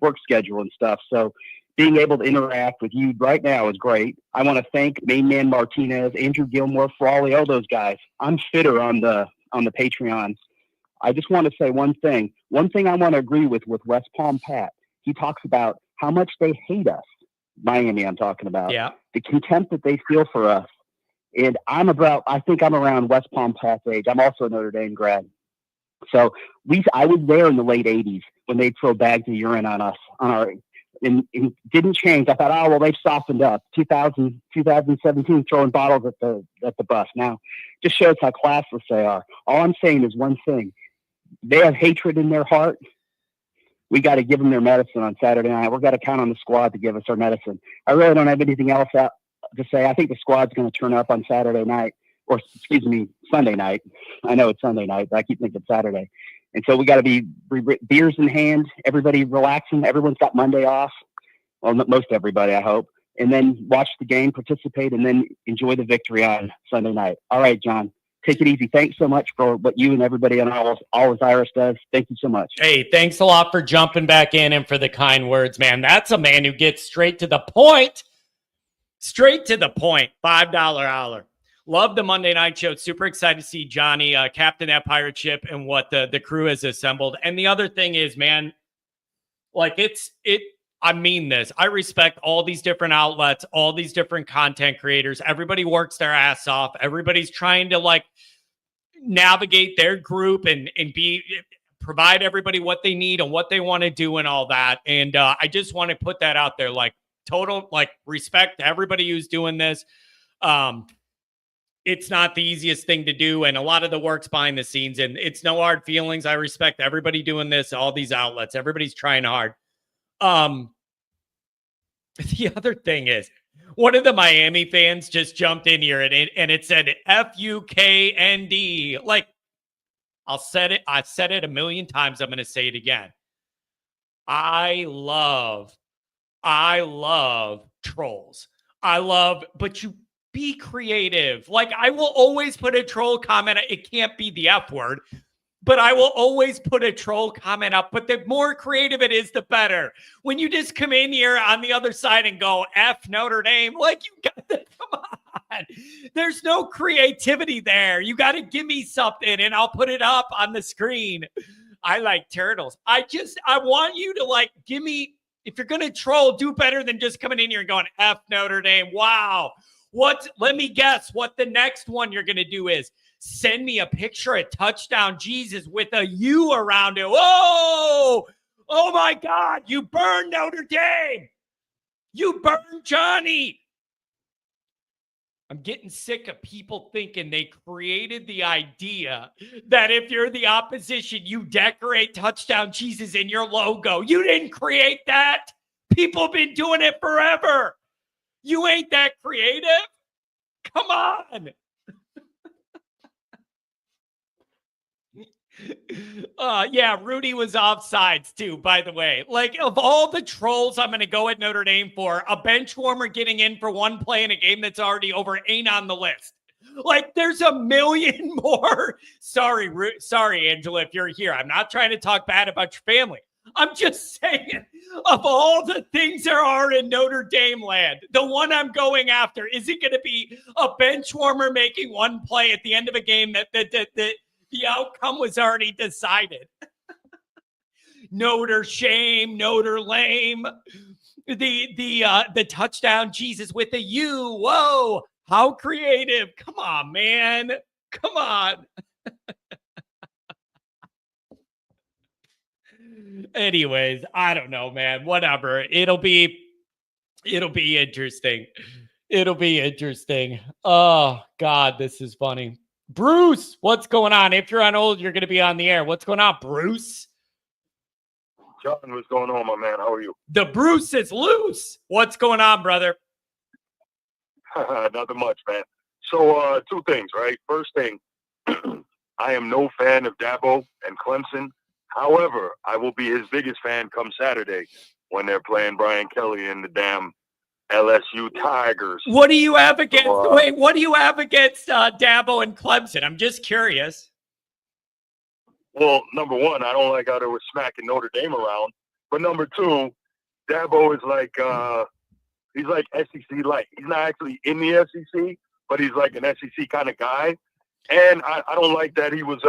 work schedule and stuff. So being able to interact with you right now is great. I want to thank Main Man Martinez, Andrew Gilmore, Frolley, all those guys. I'm fitter on the Patreon. I just want to say one thing. One thing I want to agree with West Palm Pat. He talks about how much they hate us. Miami, I'm talking about. Yeah. The contempt that they feel for us. And I think I'm around West Palm Pat's age. I'm also a Notre Dame grad. So I was there in the late 80s when they'd throw bags of urine on us, and it didn't change. I thought, oh, well, they've softened up. 2017, throwing bottles at the bus. Now, just shows how classless they are. All I'm saying is one thing. They have hatred in their heart. We got to give them their medicine on Saturday night. We've got to count on the squad to give us our medicine. I really don't have anything else to say. I think the squad's going to turn up on Saturday night, or excuse me, Sunday night. I know it's Sunday night, but I keep thinking Saturday. And so we got to be beers in hand, everybody relaxing. Everyone's got Monday off. Well, most everybody, I hope. And then watch the game, participate, and then enjoy the victory on Sunday night. All right, John. Take it easy. Thanks so much for what you and everybody on All Is Irish does. Thank you so much. Hey, thanks a lot for jumping back in and for the kind words, man. That's a man who gets straight to the point. Straight to the point. $5 hour. Love the Monday night show. Super excited to see Johnny captain that pirate ship and what the crew has assembled. And the other thing is, man, like I mean this. I respect all these different outlets, all these different content creators. Everybody works their ass off. Everybody's trying to like navigate their group and provide everybody what they need and what they want to do and all that. And I just want to put that out there, like total like respect to everybody who's doing this. It's not the easiest thing to do, and a lot of the work's behind the scenes, and it's no hard feelings. I respect everybody doing this, all these outlets. Everybody's trying hard. The other thing is, one of the Miami fans just jumped in here and it said FUKND. Like, I've said it a million times. I'm going to say it again. I love trolls. But you be creative. Like, I will always put a troll comment. It can't be the F word, but I will always put a troll comment up. But the more creative it is, the better. When you just come in here on the other side and go, F Notre Dame, like, you got to, come on. There's no creativity there. You got to give me something and I'll put it up on the screen. I like turtles. I want you to like, give me, if you're going to troll, do better than just coming in here and going, F Notre Dame. Wow. Let me guess what the next one you're going to do is. Send me a picture of touchdown Jesus with a U around it. Whoa! Oh my God, you burned Notre Dame. You burned Johnny. I'm getting sick of people thinking they created the idea that if you're the opposition, you decorate touchdown Jesus in your logo. You didn't create that. People have been doing it forever. You ain't that creative? Come on. Yeah, Rudy was offsides too, by the way. Like, of all the trolls I'm going to go at Notre Dame for, a bench warmer getting in for one play in a game that's already over ain't on the list. Like, there's a million more. Sorry, Angela, if you're here. I'm not trying to talk bad about your family. I'm just saying, of all the things there are in Notre Dame land, the one I'm going after, is it going to be a bench warmer making one play at the end of a game that the outcome was already decided? Notre shame, Notre lame. The touchdown Jesus with a U. Whoa, how creative. Come on, man. Come on. Anyways, I don't know, man. Whatever. It'll be interesting. It'll be interesting. Oh, God, this is funny. Bruce, what's going on? If you're on hold, you're going to be on the air. What's going on, Bruce? John, what's going on, my man? How are you? The Bruce is loose. What's going on, brother? Nothing much, man. So, two things, right? First thing, I am no fan of Dabo and Clemson. However, I will be his biggest fan come Saturday when they're playing Brian Kelly and the damn LSU Tigers. What do you have against? Wait, what do you have against Dabo and Clemson? I'm just curious. Well, number one, I don't like how they were smacking Notre Dame around. But number two, Dabo is like he's like SEC light. He's not actually in the SEC, but he's like an SEC kind of guy. And I don't like that he was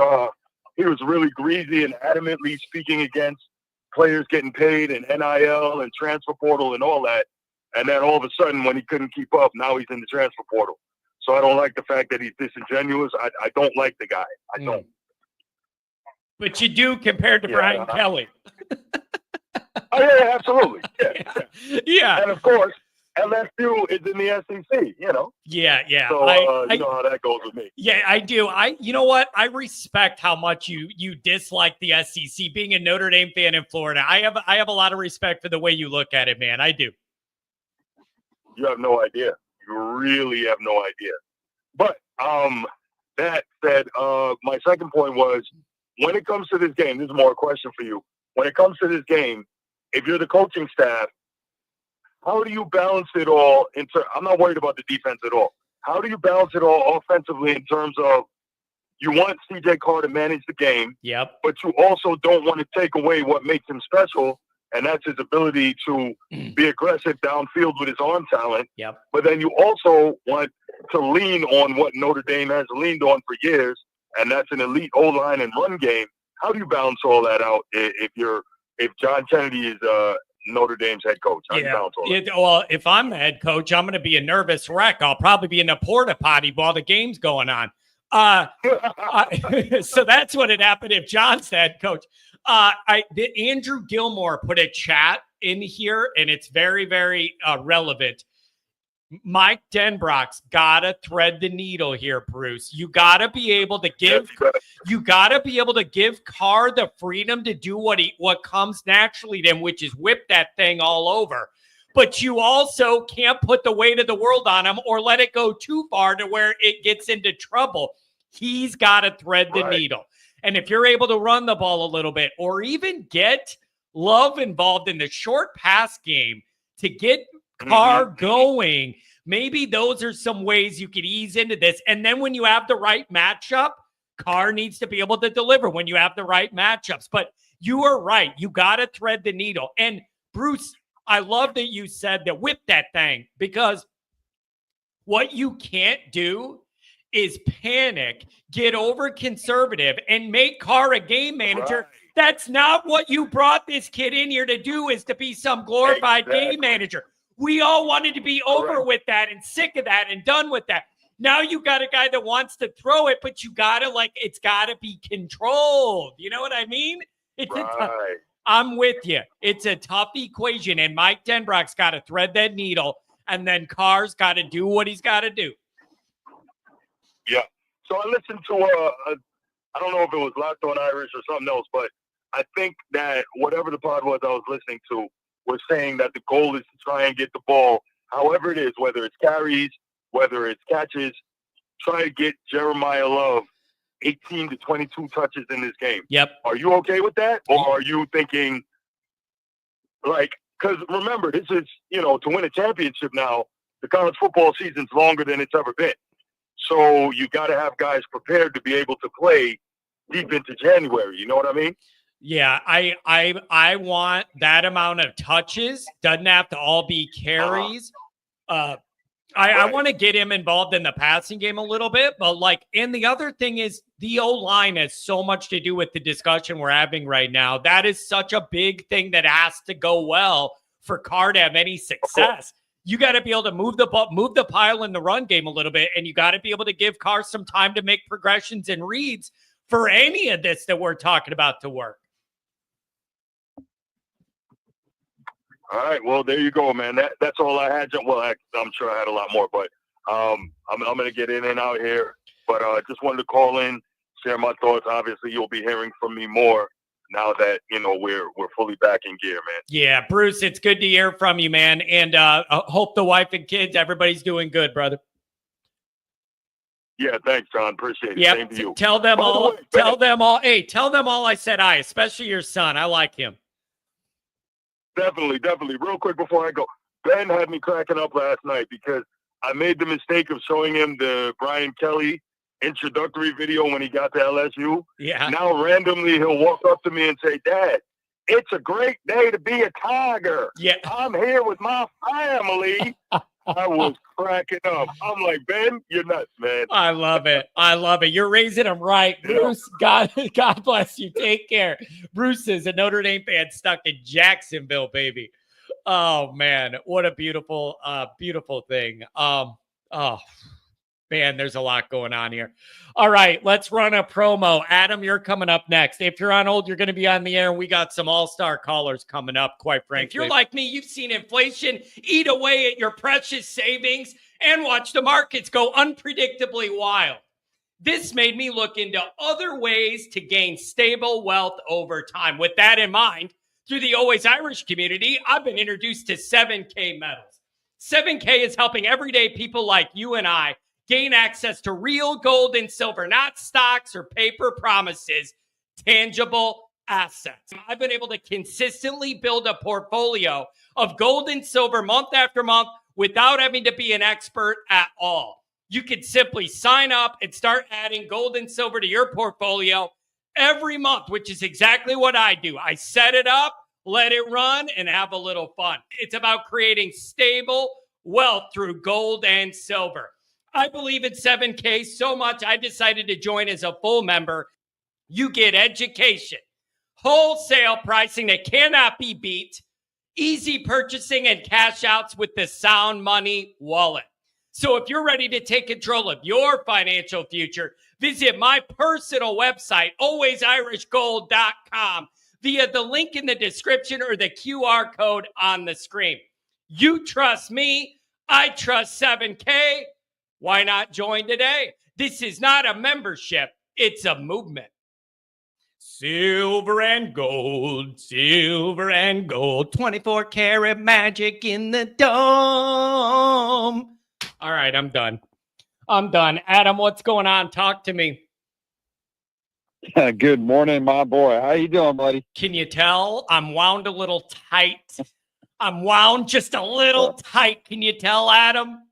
really greasy and adamantly speaking against players getting paid and NIL and transfer portal and all that. And then all of a sudden, when he couldn't keep up, now he's in the transfer portal. So I don't like the fact that he's disingenuous. I don't like the guy. I don't. But you do compared to Brian Kelly. Oh, yeah, absolutely. Yeah. And, of course, LSU is in the SEC, you know. Yeah. So, you know how that goes with me. Yeah, I do. You know what? I respect how much you dislike the SEC. Being a Notre Dame fan in Florida, I have a lot of respect for the way you look at it, man. I do. You have no idea. You really have no idea. But that said, my second point was, when it comes to this game, this is more a question for you. When it comes to this game, if you're the coaching staff, how do you balance it all? I'm not worried about the defense at all. How do you balance it all offensively in terms of you want C.J. Carr to manage the game, but you also don't want to take away what makes him special, and that's his ability to be aggressive downfield with his arm talent. But then you also want to lean on what Notre Dame has leaned on for years, and that's an elite O-line and run game. How do you balance all that out if John Kennedy is Notre Dame's head coach? How do you balance all that? Well, if I'm the head coach, I'm going to be a nervous wreck. I'll probably be in a porta potty while the game's going on. So that's what had happened if John's the head coach. Andrew Gilmore put a chat in here, and it's very, very relevant. Mike Denbrock's gotta thread the needle here, Bruce. You gotta be able to give Carr the freedom to do what comes naturally to him, which is whip that thing all over. But you also can't put the weight of the world on him or let it go too far to where it gets into trouble. He's got to thread the needle. And if you're able to run the ball a little bit or even get Love involved in the short pass game to get Carr going, maybe those are some ways you could ease into this. And then when you have the right matchup, Carr needs to be able to deliver when you have the right matchups. But you are right. You got to thread the needle. And Bruce, I love that you said that whip that thing, because what you can't do is panic, get over conservative, and make Carr a game manager. Right. That's not what you brought this kid in here to do, is to be some glorified game manager. We all wanted to be over with that and sick of that and done with that. Now you got a guy that wants to throw it, but you got to it's got to be controlled. You know what I mean? I'm with you. It's a tough equation, and Mike Denbrock's got to thread that needle, and then Carr's got to do what he's got to do. Yeah. So I listened to I don't know if it was Locked on Irish or something else, but I think that whatever the pod was I was listening to was saying that the goal is to try and get the ball, however it is, whether it's carries, whether it's catches, try to get Jeremiah Love 18 to 22 touches in this game. Yep. Are you okay with that? Or are you thinking, because remember, this is, to win a championship now, the college football season's longer than it's ever been. So you got to have guys prepared to be able to play deep into January. You know what I mean? Yeah, I want that amount of touches. Doesn't have to all be carries. I want to get him involved in the passing game a little bit, but and the other thing is the O-line has so much to do with the discussion we're having right now. That is such a big thing that has to go well for Carr to have any success. You got to be able to move the pile in the run game a little bit, and you got to be able to give Carr some time to make progressions and reads for any of this that we're talking about to work. All right, well, there you go, man. That's all I had. Well, I'm sure I had a lot more, but I'm going to get in and out here. But just wanted to call in, share my thoughts. Obviously, you'll be hearing from me more now that, we're fully back in gear, man. Yeah, Bruce, it's good to hear from you, man. And hope the wife and kids, everybody's doing good, brother. Yeah, thanks, John. Appreciate it. Yep. Same to you. Tell them all. Tell them all. Hey, tell them all I said hi, especially your son. I like him. Definitely. Real quick before I go, Ben had me cracking up last night because I made the mistake of showing him the Brian Kelly introductory video when he got to LSU. Yeah. Now randomly he'll walk up to me and say, "Dad, it's a great day to be a Tiger. Yeah. I'm here with my family." I was cracking up. I'm like, Ben, you're nuts, man. I love it. You're raising them right. Bruce, God bless you. Take care. Bruce is a Notre Dame fan stuck in Jacksonville, baby. Oh, man. What a beautiful, beautiful thing. Man, there's a lot going on here. All right, let's run a promo. Adam, you're coming up next. If you're on hold, you're going to be on the air, and we got some all-star callers coming up, quite frankly. If you're like me, you've seen inflation eat away at your precious savings and watch the markets go unpredictably wild. This made me look into other ways to gain stable wealth over time. With that in mind, through the Always Irish community, I've been introduced to 7K Metals. 7K is helping everyday people like you and I gain access to real gold and silver, not stocks or paper promises, tangible assets. I've been able to consistently build a portfolio of gold and silver month after month without having to be an expert at all. You can simply sign up and start adding gold and silver to your portfolio every month, which is exactly what I do. I set it up, let it run, and have a little fun. It's about creating stable wealth through gold and silver. I believe in 7K so much, I decided to join as a full member. You get education, wholesale pricing that cannot be beat, easy purchasing and cash outs with the Sound Money wallet. So if you're ready to take control of your financial future, visit my personal website, alwaysirishgold.com, via the link in the description or the QR code on the screen. You trust me, I trust 7K. Why not join today? This is not a membership, it's a movement. Silver and gold, 24 karat magic in the dome. All right, I'm done. Adam, what's going on? Talk to me. Good morning, my boy. How you doing, buddy? Can you tell I'm wound a little tight? I'm wound just a little tight. Can you tell, Adam?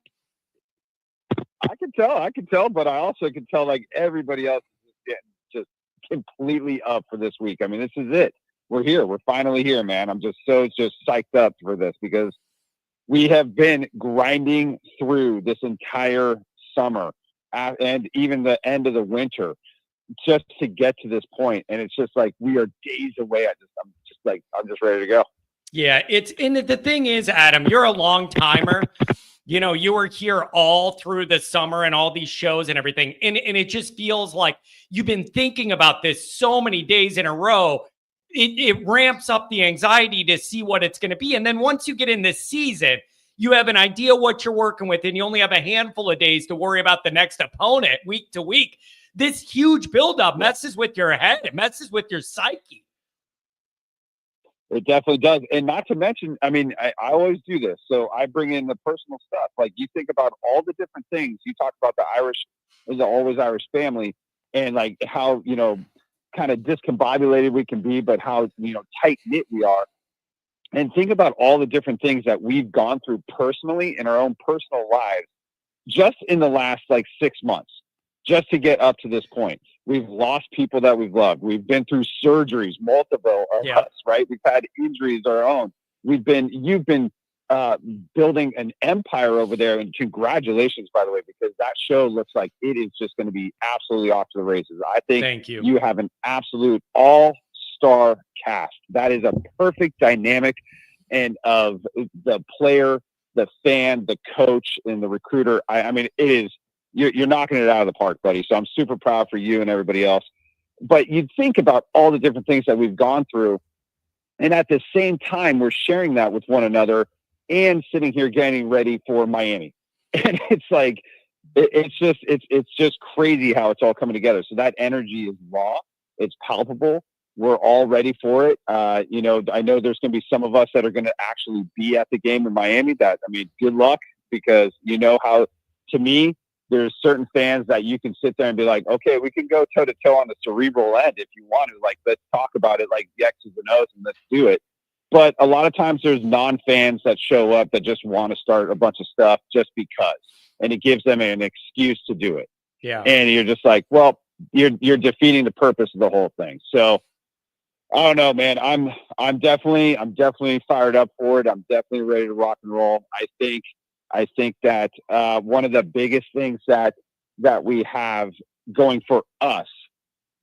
I can tell, but I also can tell like everybody else is getting just completely up for this week. I mean, this is it. We're here. We're finally here, man. I'm just psyched up for this because we have been grinding through this entire summer and even the end of the winter just to get to this point. And it's just like we are days away. I'm just ready to go. Yeah, and the thing is, Adam, you're a long timer. You know, you were here all through the summer and all these shows and everything. And it just feels like you've been thinking about this so many days in a row. It ramps up the anxiety to see what it's going to be. And then once you get in this season, you have an idea what you're working with, and you only have a handful of days to worry about the next opponent week to week. This huge buildup messes with your head. It messes with your psyche. It definitely does. And not to mention, I mean, I always do this. So I bring in the personal stuff. Like you think about all the different things. You talk about the Always Irish family and like how, kind of discombobulated we can be, but how, tight knit we are. And think about all the different things that we've gone through personally in our own personal lives, just in the last 6 months, just to get up to this point. We've lost people that we've loved. We've been through surgeries, multiple of us, right? We've had injuries of our own. You've been building an empire over there. And congratulations, by the way, because that show looks like it is just going to be absolutely off to the races. I think you have an absolute all-star cast. That is a perfect dynamic and of the player, the fan, the coach, and the recruiter. I mean, it is. You're knocking it out of the park, buddy. So I'm super proud for you and everybody else. But you think about all the different things that we've gone through. And at the same time, we're sharing that with one another and sitting here getting ready for Miami. And it's like, It's just crazy how it's all coming together. So that energy is raw. It's palpable. We're all ready for it. I know there's going to be some of us that are going to actually be at the game in Miami. Good luck, because you know how, to me, there's certain fans that you can sit there and be like, okay, we can go toe to toe on the cerebral end if you want to. Like, let's talk about it like the X's and O's and let's do it. But a lot of times there's non-fans that show up that just want to start a bunch of stuff just because. And it gives them an excuse to do it. Yeah. And you're just like, well, you're defeating the purpose of the whole thing. So I don't know, man. I'm definitely fired up for it. I'm definitely ready to rock and roll. I think that one of the biggest things that we have going for us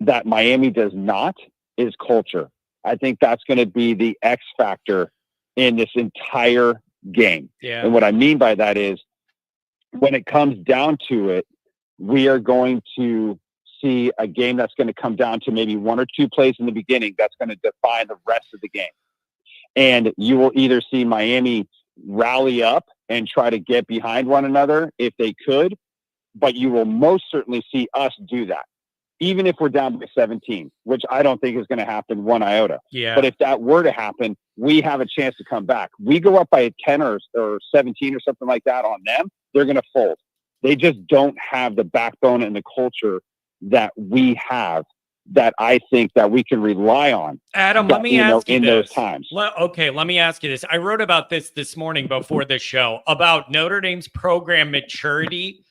that Miami does not is culture. I think that's going to be the X factor in this entire game. Yeah. And what I mean by that is, when it comes down to it, we are going to see a game that's going to come down to maybe one or two plays in the beginning that's going to define the rest of the game. And you will either see Miami rally up and try to get behind one another if they could, but you will most certainly see us do that, even if we're down by 17, which I don't think is going to happen one iota. Yeah. But if that were to happen, we have a chance to come back. We go up by 10 or 17 or something like that on them, they're going to fold. They just don't have the backbone and the culture that we have, that I think that we can rely on. Adam, let me ask you in this. those times. Let me ask you this. I wrote about this morning before the show about Notre Dame's program maturity.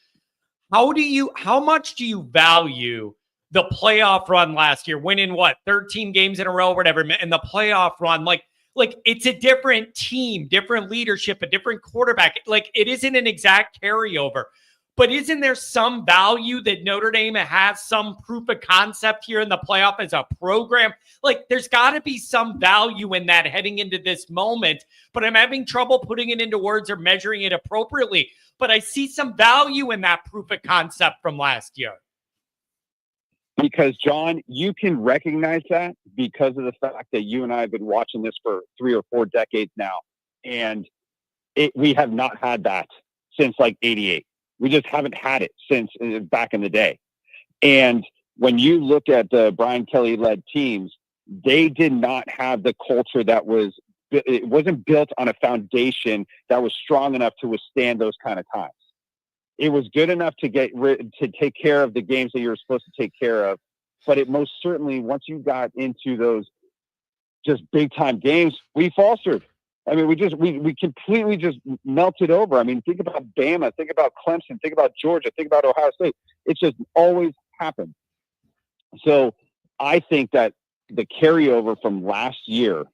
How much do you value the playoff run last year, winning 13 games in a row or whatever, and the playoff run? Like it's a different team, different leadership, a different quarterback. Like, it isn't an exact carryover, but isn't there some value that Notre Dame has some proof of concept here in the playoff as a program? Like, there's got to be some value in that heading into this moment, but I'm having trouble putting it into words or measuring it appropriately. But I see some value in that proof of concept from last year. Because, John, you can recognize that because of the fact that you and I have been watching this for 3 or 4 decades now. And we have not had that since like 88. We just haven't had it since back in the day. And when you look at the Brian Kelly-led teams, they did not have the culture it wasn't built on a foundation that was strong enough to withstand those kind of times. It was good enough to take care of the games that you were supposed to take care of. But it most certainly, once you got into those just big time games, we faltered. I mean, we completely just melted over. I mean, think about Bama, think about Clemson, think about Georgia, think about Ohio State. It's just always happened. So I think that the carryover from last year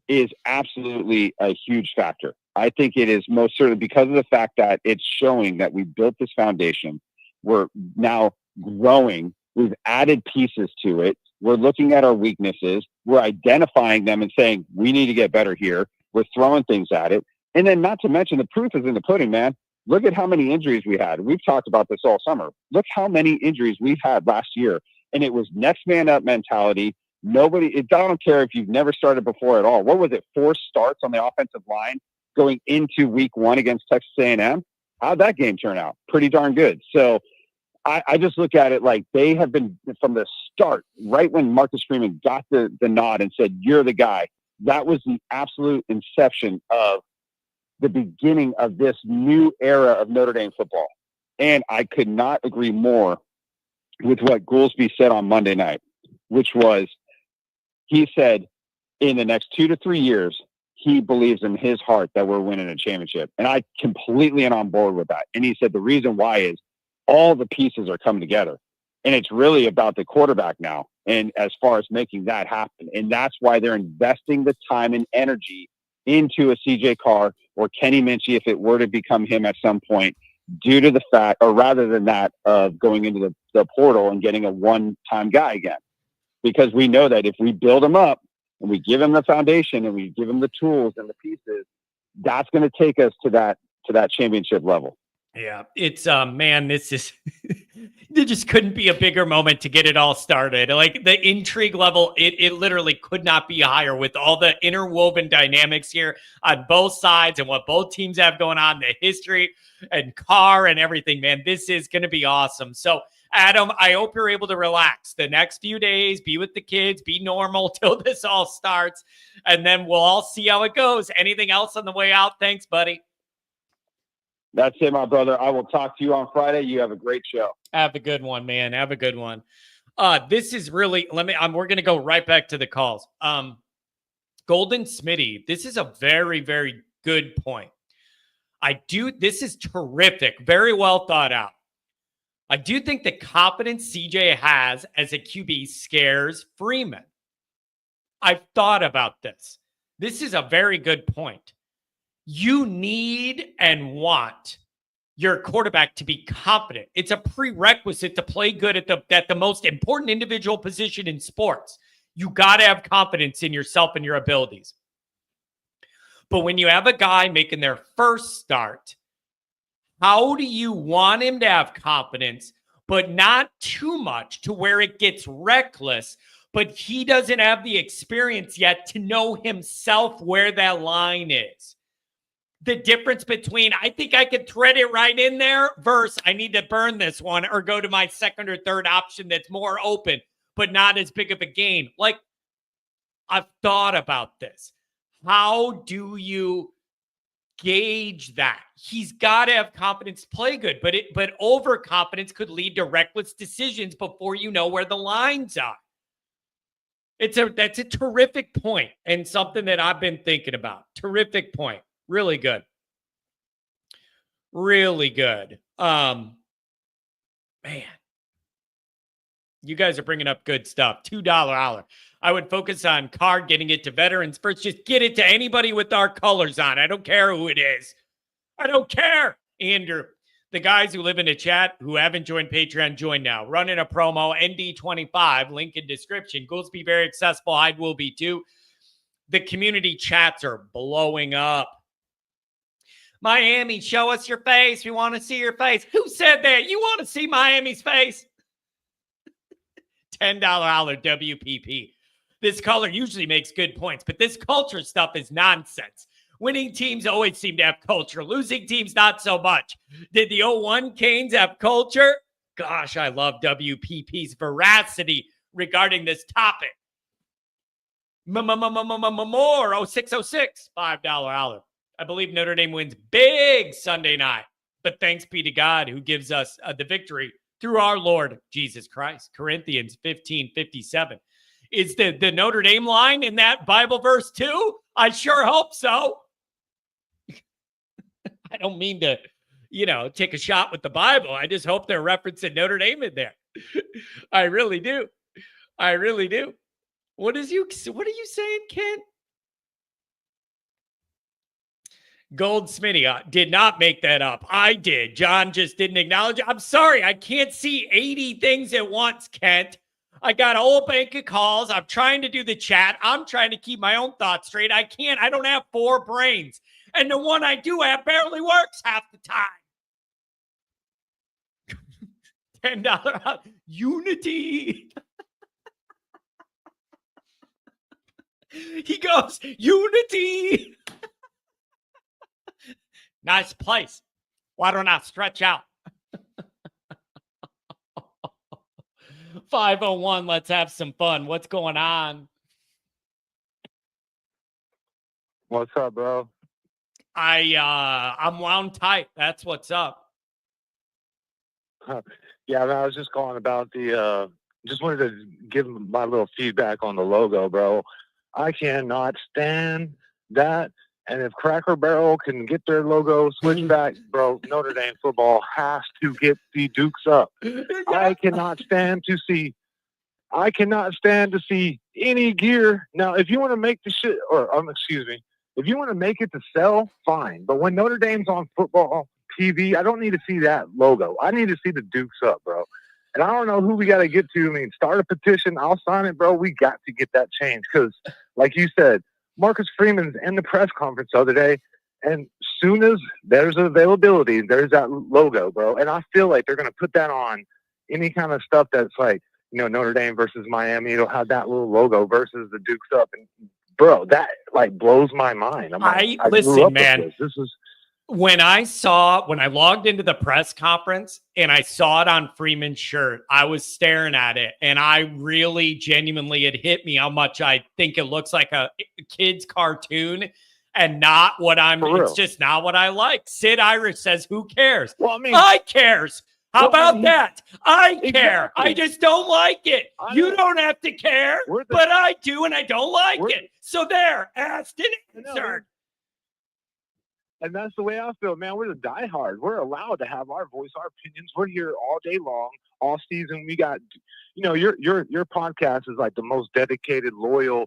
is absolutely a huge factor. I think it is most certainly because of the fact that it's showing that we built this foundation. We're now growing. We've added pieces to it. We're looking at our weaknesses. We're identifying them and saying, we need to get better here. We're throwing things at it. And then not to mention, the proof is in the pudding, man. Look at how many injuries we had. We've talked about this all summer. Look how many injuries we've had last year. And it was next man up mentality. I don't care if you've never started before at all. What was it? 4 starts on the offensive line going into week 1 against Texas A&M. How'd that game turn out? Pretty darn good. So I just look at it like they have been from the start, right when Marcus Freeman got the nod and said, you're the guy. That was the absolute inception of the beginning of this new era of Notre Dame football. And I could not agree more with what Goolsby said on Monday night, which was, he said in the next 2 to 3 years, he believes in his heart that we're winning a championship. And I completely am on board with that. And he said the reason why is all the pieces are coming together. And it's really about the quarterback now. And as far as making that happen. And that's why they're investing the time and energy into a CJ Carr or Kenny Minchie if it were to become him at some point, due to the fact, or rather than that, of going into the portal and getting a one-time guy again. Because we know that if we build him up, and we give him the foundation and we give him the tools and the pieces, that's going to take us to that championship level. Yeah, it's man, this is There just couldn't be a bigger moment to get it all started. Like the intrigue level, it literally could not be higher with all the interwoven dynamics here on both sides and what both teams have going on, the history and Carr and everything, man. This is going to be awesome. So, Adam, I hope you're able to relax the next few days, be with the kids, be normal till this all starts, and then we'll all see how it goes. Anything else on the way out? Thanks, buddy. That's it, my brother. I will talk to you on Friday. You have a great show. Have a good one, man. Have a good one. This is really, we're going to go right back to the calls. Golden Smitty, this is a very, very good point. This is terrific. Very well thought out. I do think the confidence CJ has as a QB scares Freeman. I've thought about this. This is a very good point. You need and want your quarterback to be confident. It's a prerequisite to play good at the most important individual position in sports. You got to have confidence in yourself and your abilities. But when you have a guy making their first start, how do you want him to have confidence, but not too much to where it gets reckless, but he doesn't have the experience yet to know himself where that line is? The difference between, I think I could thread it right in there, versus I need to burn this one or go to my second or third option that's more open, but not as big of a gain. Like, I've thought about this. How do you gauge that? He's got to have confidence, play good, but overconfidence could lead to reckless decisions before you know where the lines are. That's a terrific point and something that I've been thinking about. Terrific point. Really good. Really good. Man, you guys are bringing up good stuff. $2 hour. I would focus on Carr getting it to veterans first. Just get it to anybody with our colors on. I don't care who it is. I don't care. Andrew, the guys who live in the chat who haven't joined Patreon, join now. Running a promo, ND25, link in description. Goolsby very accessible. Hyde will be too. The community chats are blowing up. Miami, show us your face. We want to see your face. Who said that? You want to see Miami's face? $10 WPP. This color usually makes good points, but this culture stuff is nonsense. Winning teams always seem to have culture. Losing teams, not so much. Did the 01 Canes have culture? Gosh, I love WPP's veracity regarding this topic. More 0606, $5 hour. I believe Notre Dame wins big Sunday night, but thanks be to God who gives us the victory through our Lord Jesus Christ. Corinthians 15:57. Is the Notre Dame line in that Bible verse too? I sure hope so. I don't mean to, take a shot with the Bible. I just hope they're referencing Notre Dame in there. I really do. I really do. What are you saying, Ken? Gold Smitty did not make that up. I did. John just didn't acknowledge it. I'm sorry. I can't see 80 things at once, Kent. I got a whole bank of calls. I'm trying to do the chat. I'm trying to keep my own thoughts straight. I can't. I don't have 4 brains. And the one I do have barely works half the time. $10 Unity. He goes, Unity. Nice place. Why don't I stretch out? 501, let's have some fun. What's going on? What's up, bro? I'm wound tight. That's what's up. Yeah, I was just calling about just wanted to give my little feedback on the logo, bro. I cannot stand that. And if Cracker Barrel can get their logo switched back, bro, Notre Dame football has to get the Dukes up. I cannot stand to see any gear. Now, if you want to make the shit, if you want to make it to sell, fine. But when Notre Dame's on football TV, I don't need to see that logo. I need to see the Dukes up, bro. And I don't know who we got to get to. I mean, start a petition. I'll sign it, bro. We got to get that changed because, like you said, Marcus Freeman's in the press conference the other day, and soon as there's availability, there's that logo, bro. And I feel like they're going to put that on any kind of stuff that's like, Notre Dame versus Miami, it'll have that little logo versus the Dukes up. And bro, that like blows my mind. I'm like, I listen, grew up man. with this. This is when I logged into the press conference and I saw it on Freeman's shirt, I was staring at it, and I really genuinely, it hit me how much I think it looks like a kid's cartoon and not what it's just not what I like. Sid Irish says, who cares? Well, I mean, I cares. How about that? I care. Exactly. I just don't like it. You don't have to care, but I do, and I don't like it. So there, asked and answered. And that's the way I feel, man. We're the diehard. We're allowed to have our voice, our opinions. We're here all day long, all season. We got, your podcast is like the most dedicated, loyal,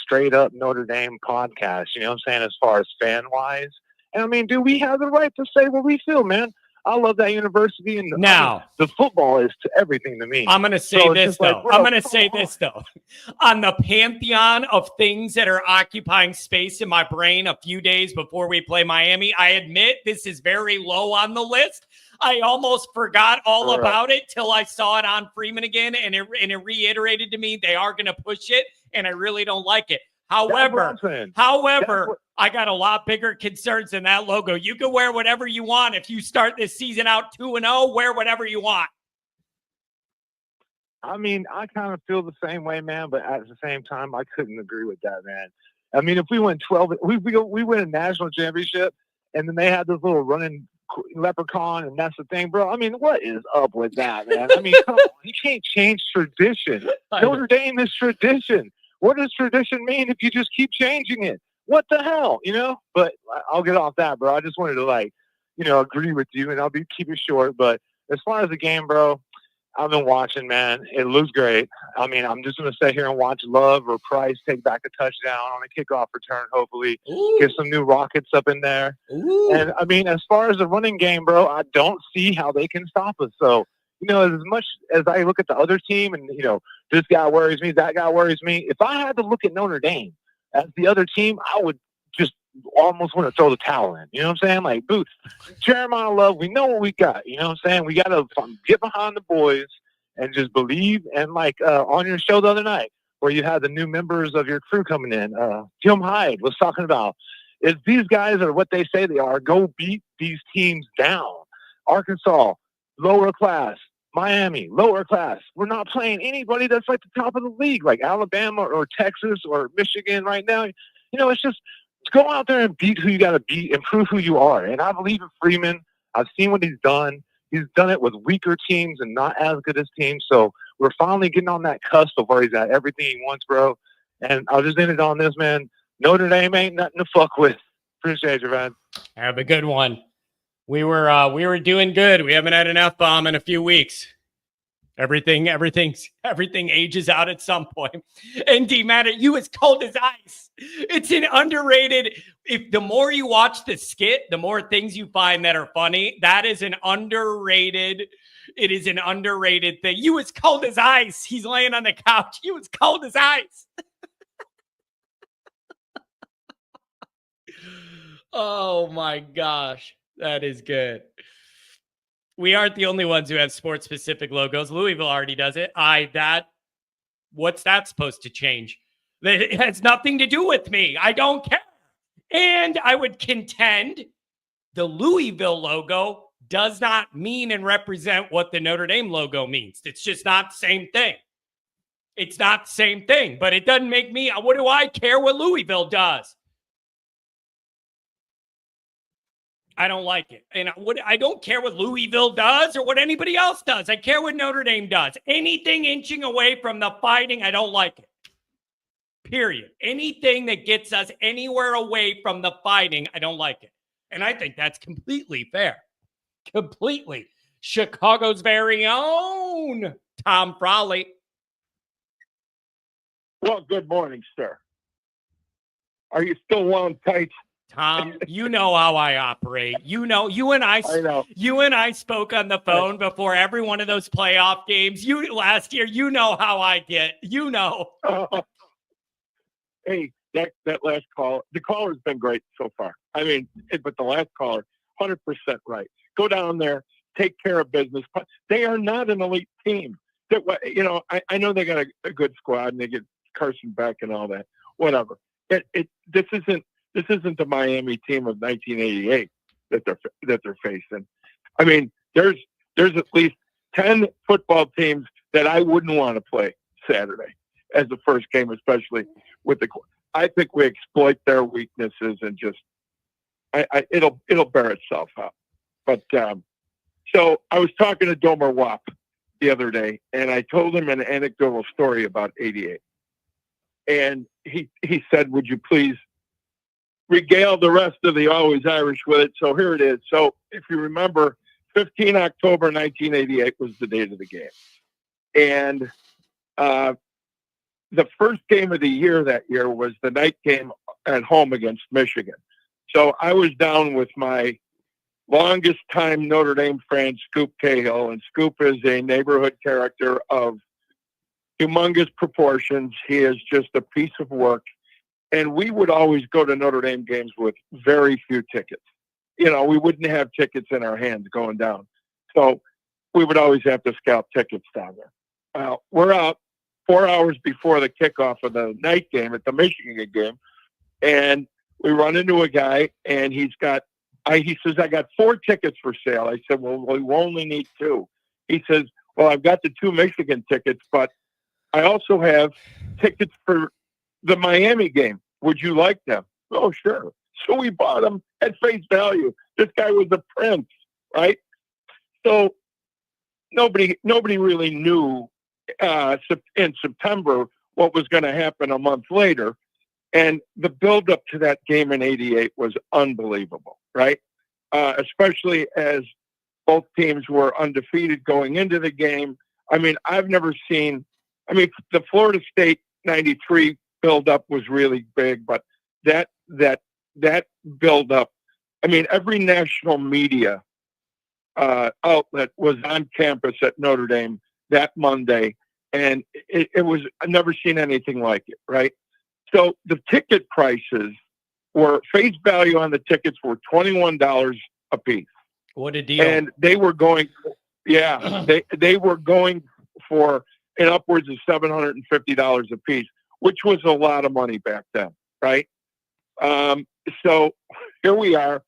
straight up Notre Dame podcast. You know what I'm saying? As far as fan wise, and I mean, dude, we have the right to say what we feel, man. I love that university, and the football is to everything to me. I'm going to say this, though. On the pantheon of things that are occupying space in my brain a few days before we play Miami, I admit this is very low on the list. I almost forgot all about it till I saw it on Freeman again, and it reiterated to me they are going to push it, and I really don't like it. However, I got a lot bigger concerns than that logo. You can wear whatever you want. If you start this season out 2-0, wear whatever you want. I mean, I kind of feel the same way, man, but at the same time, I couldn't agree with that, man. I mean, if we win 12, we win a national championship, and then they had this little running leprechaun, and that's the thing, bro. I mean, what is up with that, man? I mean, come on. You can't change tradition. Notre Dame is tradition. What does tradition mean if you just keep changing it? What the hell, But I'll get off that, bro. I just wanted to, agree with you, and I'll keep it short. But as far as the game, bro, I've been watching, man. It looks great. I mean, I'm just going to sit here and watch Love or Price take back a touchdown on a kickoff return, hopefully. Get some new rockets up in there. And, I mean, as far as the running game, bro, I don't see how they can stop us. So, as much as I look at the other team and, this guy worries me, that guy worries me, if I had to look at Notre Dame as the other team, I would just almost want to throw the towel in. You know what I'm saying? Like, dude, Jeremiah Love, we know what we got. You know what I'm saying? We got to get behind the boys and just believe. And like on your show the other night where you had the new members of your crew coming in, Jim Hyde was talking about, if these guys are what they say they are, go beat these teams down. Arkansas, lower class. Miami, lower class. We're not playing anybody that's like the top of the league, like Alabama or Texas or Michigan right now. It's just go out there and beat who you got to beat and prove who you are. And I believe in Freeman. I've seen what he's done. He's done it with weaker teams and not as good as teams. So we're finally getting on that cusp of where he's got everything he wants, bro. And I'll just end it on this, man. Notre Dame ain't nothing to fuck with. Appreciate you, man. Have a good one. We were doing good. We haven't had an F-bomb in a few weeks. Everything ages out at some point. And D-Man, you as cold as ice. It's an underrated. If the more you watch the skit, the more things you find that are funny. That is an underrated. It is an underrated thing. You as cold as ice. He's laying on the couch. You as cold as ice. Oh my gosh. That is good. We aren't the only ones who have sports-specific logos. Louisville already does it. What's that supposed to change? It has nothing to do with me. I don't care. And I would contend the Louisville logo does not mean and represent what the Notre Dame logo means. It's just not the same thing. It's not the same thing, but it doesn't make me, what do I care what Louisville does? I don't like it. And I don't care what Louisville does or what anybody else does. I care what Notre Dame does. Anything inching away from the fighting, I don't like it. Period. Anything that gets us anywhere away from the fighting, I don't like it. And I think that's completely fair. Completely. Chicago's very own Tom Frolley. Well, good morning, sir. Are you still wound tight? Tom, you know how I operate. You know, you and I spoke on the phone before every one of those playoff games. Last year, you know how I get. You know. Hey, that last call, the caller's been great so far. I mean, but the last caller, 100% right. Go down there, take care of business. But they are not an elite team. I know they got a good squad and they get Carson Beck and all that. Whatever. This isn't the Miami team of 1988 that they're facing. I mean, there's at least 10 football teams that I wouldn't want to play Saturday as the first game, especially with I think we exploit their weaknesses and just it'll bear itself out. But so I was talking to Domer Wap the other day, and I told him an anecdotal story about 88. And he said, would you please regale the rest of the Always Irish with it? So here it is. So if you remember, 15 October 1988 was the date of the game. And the first game of the year that year was the night game at home against Michigan. So I was down with my longest time Notre Dame fan, Scoop Cahill. And Scoop is a neighborhood character of humongous proportions. He is just a piece of work. And we would always go to Notre Dame games with very few tickets. We wouldn't have tickets in our hands going down. So we would always have to scout tickets down there. We're out 4 hours before the kickoff of the night game at the Michigan game. And we run into a guy, and he says, I got 4 tickets for sale. I said, well, we only need 2. He says, well, I've got the 2 Michigan tickets, but I also have tickets for the Miami game. Would you like them? Oh, sure. So we bought them at face value. This guy was a prince, right? So nobody really knew in September what was going to happen a month later. And the buildup to that game in 88 was unbelievable, right? Especially as both teams were undefeated going into the game. I mean, the Florida State 93 buildup was really big, but that buildup, I mean, every national media outlet was on campus at Notre Dame that Monday, and it was, I've never seen anything like it, right? So the ticket prices were, face value on the tickets were $21 a piece. What a deal. And they were going, they were going for upwards of $750 a piece, which was a lot of money back then, right? So here we are.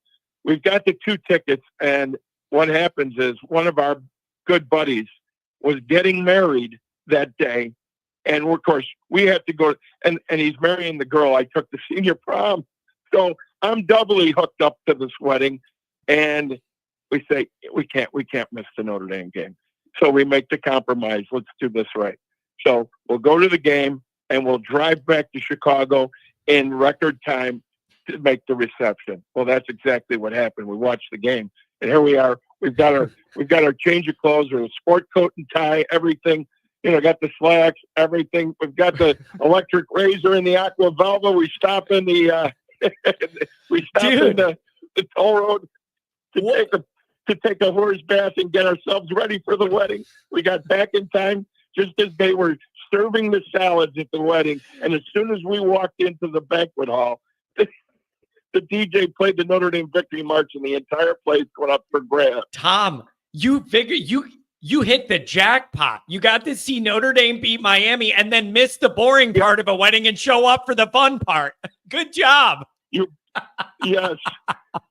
We've got the 2 tickets, and what happens is one of our good buddies was getting married that day. And of course, we had to go, and he's marrying the girl I took to senior prom. So I'm doubly hooked up to this wedding. And we say, we can't miss the Notre Dame game. So we make the compromise. Let's do this right. So we'll go to the game, and we'll drive back to Chicago in record time to make the reception. Well, that's exactly what happened. We watched the game, and here we are. We've got our change of clothes, or a sport coat and tie, everything. Got the slacks, everything. We've got the electric razor in the Aqua Velva. We stop in the in the toll road to take a horse bath and get ourselves ready for the wedding. We got back in time just as they were serving the salads at the wedding. And as soon as we walked into the banquet hall, the DJ played the Notre Dame Victory March, and the entire place went up for grabs. Tom, you hit the jackpot. You got to see Notre Dame beat Miami and then miss the boring part of a wedding and show up for the fun part. Good job. Yes.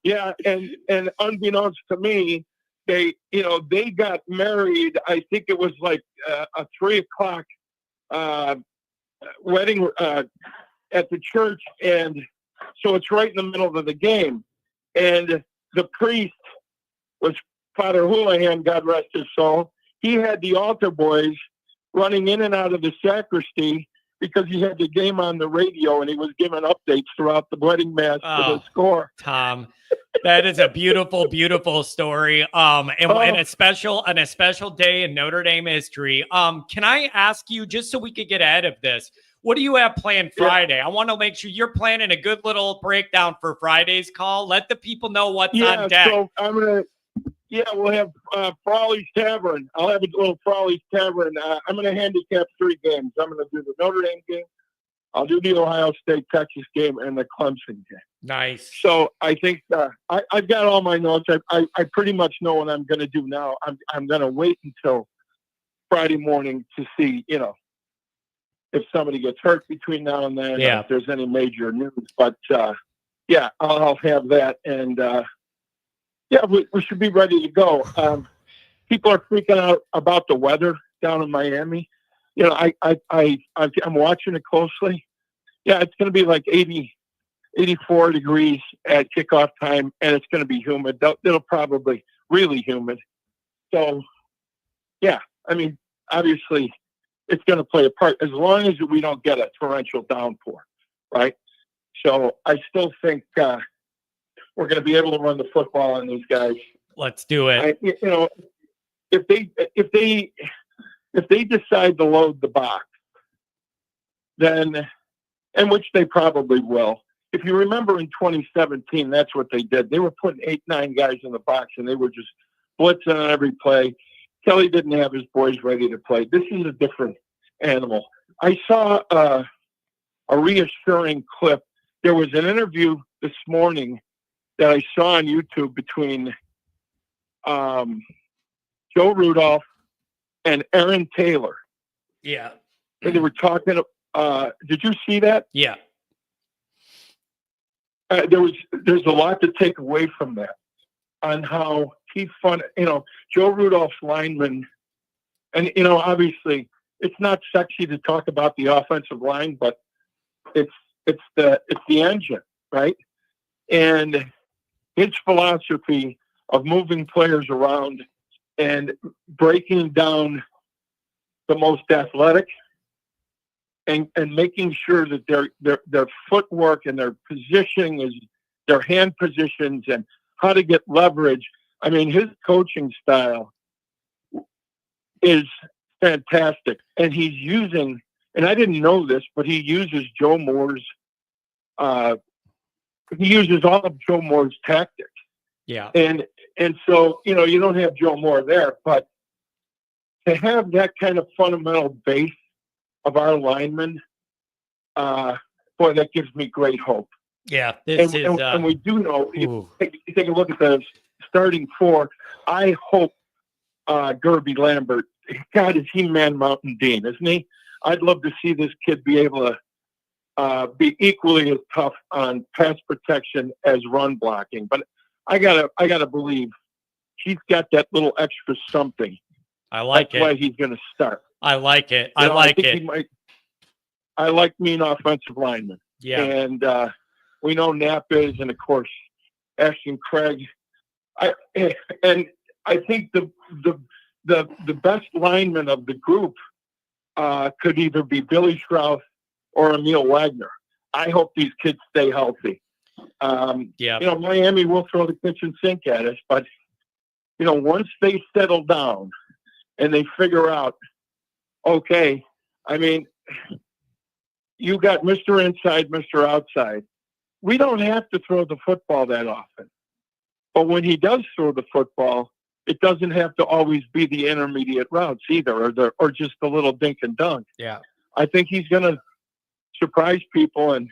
Yeah. And unbeknownst to me, they got married. I think it was like a 3:00 wedding at the church. And so it's right in the middle of the game. And the priest was Father Houlihan, God rest his soul. He had the altar boys running in and out of the sacristy because he had the game on the radio, and he was giving updates throughout the wedding mass for the score. Tom, that is a beautiful, beautiful story. And a special day in Notre Dame history. Can I ask you, just so we could get ahead of this, what do you have planned Friday? I want to make sure you're planning a good little breakdown for Friday's call. Let the people know what's on deck. So we'll have Frolley's Tavern. I'll have a little Frolley's Tavern. I'm going to handicap 3 games. I'm going to do the Notre Dame game, I'll do the Ohio State Texas game and the Clemson game. Nice. So I think I've got all my notes. I pretty much know what I'm going to do now. I'm going to wait until Friday morning to see, if somebody gets hurt between now and then, or if there's any major news. But I'll have that, and we should be ready to go. People are freaking out about the weather down in Miami. I'm watching it closely. Yeah, it's going to be like 84 degrees at kickoff time, and it's going to be humid. It'll probably really humid. So, obviously, it's going to play a part as long as we don't get a torrential downpour, right? So I still think we're going to be able to run the football on these guys. Let's do it. If they decide to load the box, then, and which they probably will. If you remember in 2017, that's what they did. They were putting 8-9 guys in the box, and they were just blitzing on every play. Kelly didn't have his boys ready to play. This is a different animal. I saw a reassuring clip. There was an interview this morning that I saw on YouTube between Joe Rudolph and Aaron Taylor. Yeah. And they were talking. Did you see that? Yeah. There's a lot to take away from that on how Joe Rudolph's linemen, and obviously it's not sexy to talk about the offensive line, but it's the engine, right? And his philosophy of moving players around and breaking down the most athletic and making sure that their footwork and their positioning is their hand positions and how to get leverage. I mean, his coaching style is fantastic. And he's using, and I didn't know this, but he uses Joe Moore's, he uses all of Joe Moore's tactics. Yeah. And so, you don't have Joe Moore there, but to have that kind of fundamental base of our linemen, boy, that gives me great hope. Yeah. And we do know, you take a look at the starting four. I hope Gerby Lambert, God, is he Man Mountain Dean, isn't he? I'd love to see this kid be able to be equally as tough on pass protection as run blocking. But I gotta believe he's got that little extra something. I like That's why he's going to start. I like it. I like mean offensive linemen. Yeah. And we know Knapp is, and of course, Ashton Craig. I think the best lineman of the group could either be Billy Schrauth or Emil Wagner. I hope these kids stay healthy. Miami will throw the kitchen sink at us, but once they settle down and they figure out, okay, I mean, you got Mr. Inside, Mr. Outside. We don't have to throw the football that often. But when he does throw the football, it doesn't have to always be the intermediate routes either, or just the little dink and dunk. Yeah. I think he's going to surprise people and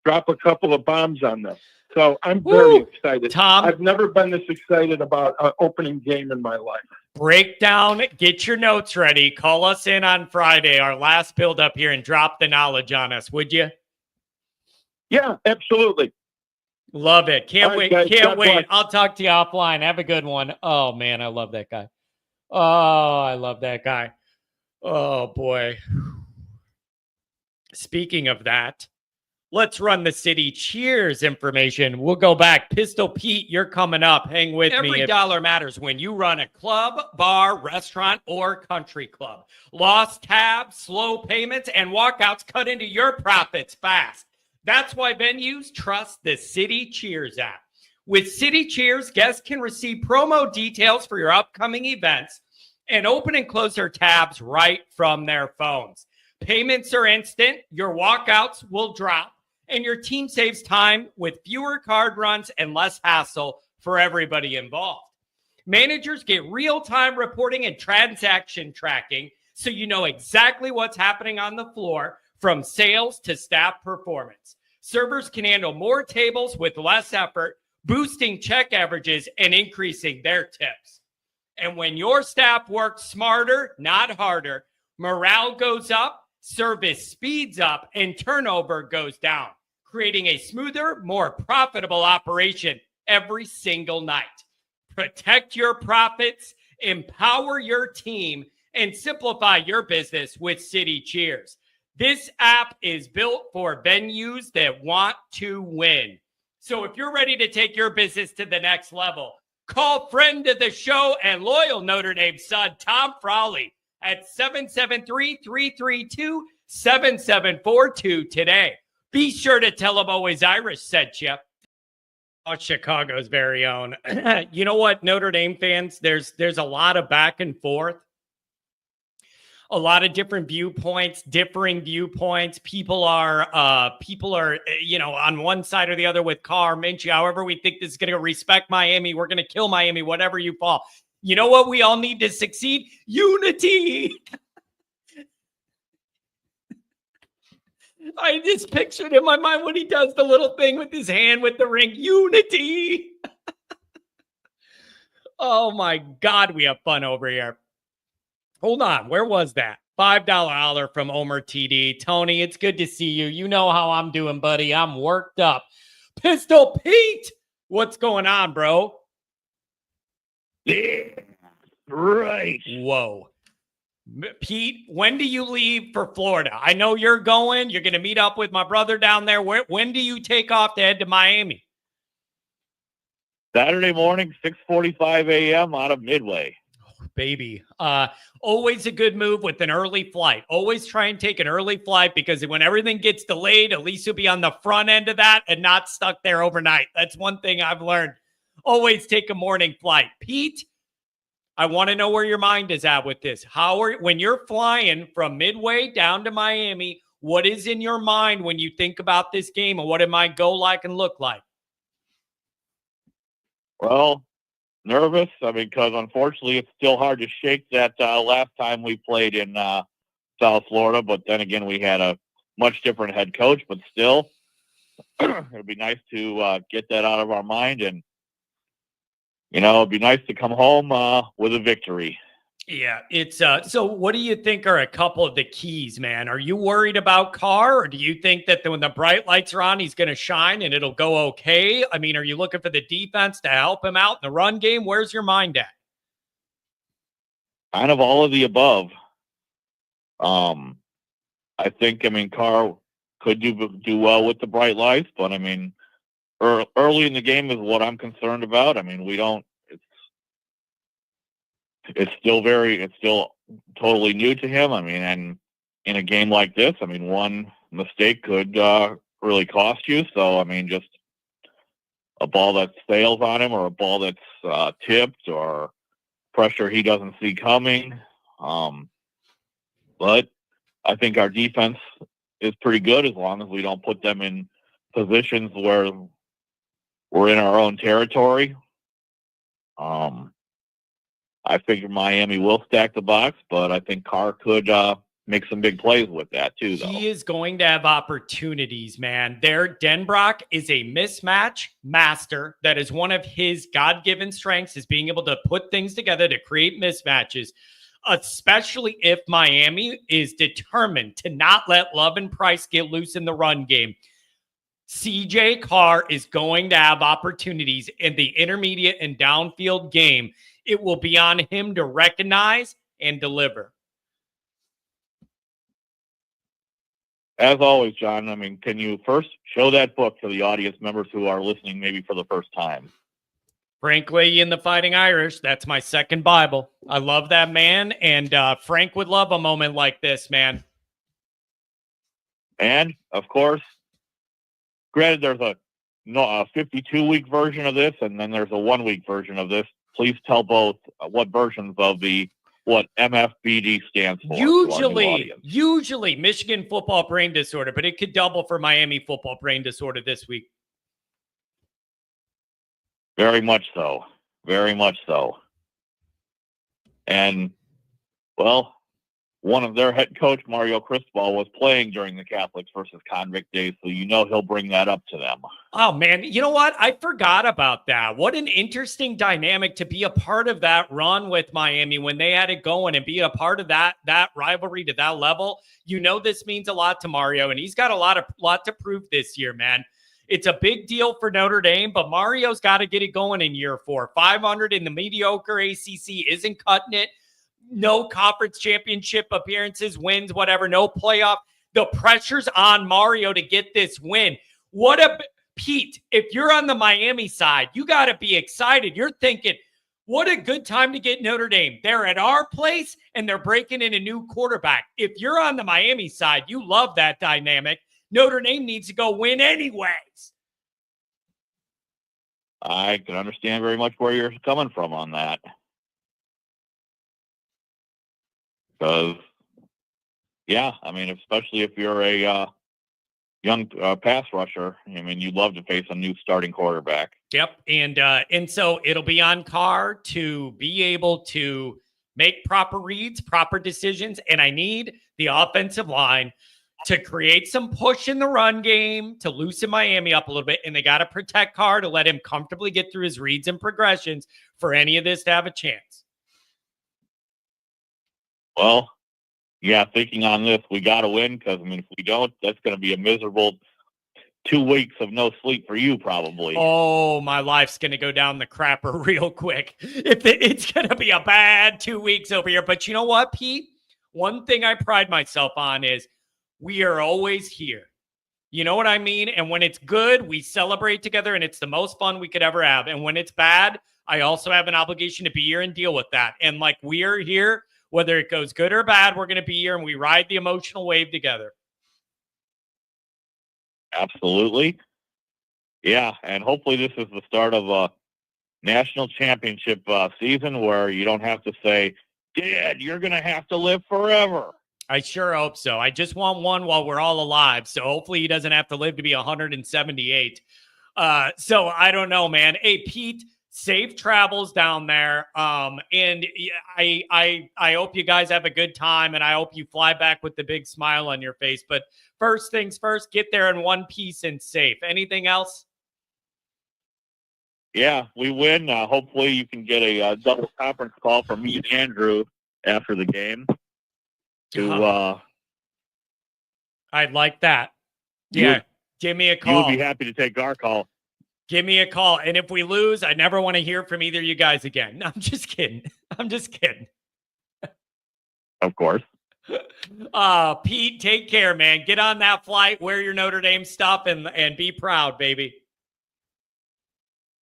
drop a couple of bombs on them. So I'm very excited. Tom, I've never been this excited about an opening game in my life. Breakdown, get your notes ready. Call us in on Friday, our last build up here, and drop the knowledge on us, would you? Yeah, absolutely. Love it. Can't wait. Guys, Can't wait. bless. I'll talk to you offline. Have a good one. Oh, man, I love that guy. Oh, I love that guy. Oh, boy. Speaking of that, let's run the City Cheers information. We'll go back. Pistol Pete, you're coming up. Hang with me. Every dollar matters when you run a club, bar, restaurant, or country club. Lost tabs, slow payments, and walkouts cut into your profits fast. That's why venues trust the City Cheers app. With City Cheers, guests can receive promo details for your upcoming events and open and close their tabs right from their phones. Payments are instant, your walkouts will drop, and your team saves time with fewer card runs and less hassle for everybody involved. Managers get real-time reporting and transaction tracking so you know exactly what's happening on the floor from sales to staff performance. Servers can handle more tables with less effort, boosting check averages and increasing their tips. And when your staff works smarter, not harder, morale goes up, service speeds up, and turnover goes down, creating a smoother, more profitable operation every single night. Protect your profits, empower your team, and simplify your business with City Cheers. This app is built for venues that want to win. So if you're ready to take your business to the next level, call friend of the show and loyal Notre Dame son, Tom Frolley, at 773-332-7742 today. Be sure to tell him Always Irish sent you. Oh, Chicago's very own. You know what, Notre Dame fans, there's a lot of back and forth. A lot of different viewpoints, differing viewpoints. People are, on one side or the other with Carr, Minchie. However, we think this is going to respect Miami. We're going to kill Miami, whatever you fall. You know what we all need to succeed? Unity. I just pictured in my mind when he does the little thing with his hand with the ring. Unity. Oh, my God, we have fun over here. Hold on. Where was that? $5 holler from Omer TD. Tony, it's good to see you. You know how I'm doing, buddy. I'm worked up. Pistol Pete, what's going on, bro? Yeah, right. Whoa. Pete, when do you leave for Florida? I know you're going. You're going to meet up with my brother down there. When do you take off to head to Miami? Saturday morning, 6:45 a.m. out of Midway. Baby. Always a good move with an early flight. Always try and take an early flight because when everything gets delayed, at least you'll be on the front end of that and not stuck there overnight. That's one thing I've learned. Always take a morning flight. Pete, I want to know where your mind is at with this. When you're flying from Midway down to Miami, what is in your mind when you think about this game and what it might go like and look like? Well, nervous. Because unfortunately, it's still hard to shake that last time we played in South Florida. But then again, we had a much different head coach. But still, it'd be nice to get that out of our mind. And, it'd be nice to come home with a victory. Yeah, it's so what do you think are a couple of the keys, man? Are you worried about Carr, or do you think that when the bright lights are on, he's going to shine and it'll go okay? Are you looking for the defense to help him out in the run game? Where's your mind at? Kind of all of the above. I think, Carr could do well with the bright lights, but early in the game is what I'm concerned about. It's still totally new to him. And in a game like this, one mistake could really cost you. So, just a ball that sails on him or a ball that's tipped or pressure he doesn't see coming. But I think our defense is pretty good as long as we don't put them in positions where we're in our own territory. I figure Miami will stack the box, but I think Carr could make some big plays with that too, though. He is going to have opportunities, man. Denbrock is a mismatch master. That is one of his God-given strengths, is being able to put things together to create mismatches, especially if Miami is determined to not let Love and Price get loose in the run game. CJ Carr is going to have opportunities in the intermediate and downfield game. It will be on him to recognize and deliver. As always, John, can you first show that book to the audience members who are listening maybe for the first time? Frank Leahy and the Fighting Irish. That's my second Bible. I love that man, and Frank would love a moment like this, man. And, of course, granted, there's a 52-week version of this, and then there's a 1-week version of this. Please tell both what versions of what MFBD stands for. Usually Michigan football brain disorder, but it could double for Miami football brain disorder this week. Very much so. Very much so. And, well, one of their head coach, Mario Cristobal, was playing during the Catholics versus Convict days, so he'll bring that up to them. Oh, man. You know what? I forgot about that. What an interesting dynamic to be a part of that run with Miami when they had it going and be a part of that rivalry to that level. This means a lot to Mario, and he's got a lot to prove this year, man. It's a big deal for Notre Dame, but Mario's got to get it going in year 4. 500 in the mediocre ACC isn't cutting it. No conference championship appearances, wins, whatever, no playoff. The pressure's on Mario to get this win. Pete, if you're on the Miami side, you got to be excited. You're thinking, what a good time to get Notre Dame. They're at our place, and they're breaking in a new quarterback. If you're on the Miami side, you love that dynamic. Notre Dame needs to go win anyways. I can understand very much where you're coming from on that. Because, especially if you're a young pass rusher, you'd love to face a new starting quarterback. Yep, and so it'll be on Carr to be able to make proper reads, proper decisions, and I need the offensive line to create some push in the run game, to loosen Miami up a little bit, and they got to protect Carr to let him comfortably get through his reads and progressions for any of this to have a chance. Well, thinking on this, we got to win because, if we don't, that's going to be a miserable 2 weeks of no sleep for you probably. Oh, my life's going to go down the crapper real quick. It's going to be a bad 2 weeks over here. But you know what, Pete? One thing I pride myself on is we are always here. You know what I mean? And when it's good, we celebrate together, and it's the most fun we could ever have. And when it's bad, I also have an obligation to be here and deal with that. And like we are here, whether it goes good or bad, we're going to be here, and we ride the emotional wave together. Absolutely. Yeah, and hopefully this is the start of a national championship season where you don't have to say, Dad, you're going to have to live forever. I sure hope so. I just want one while we're all alive, so hopefully he doesn't have to live to be 178. So I don't know, man. Hey, Pete, safe travels down there. And I hope you guys have a good time, and I hope you fly back with the big smile on your face. But first things first, get there in one piece and safe. Anything else? Yeah, we win. Hopefully you can get a double conference call from me and Andrew after the game. I'd like that. Yeah, give me a call. You'll be happy to take our call. Give me a call. And if we lose, I never want to hear from either of you guys again. No, I'm just kidding. Of course. Pete, take care, man. Get on that flight, wear your Notre Dame stuff, and be proud, baby.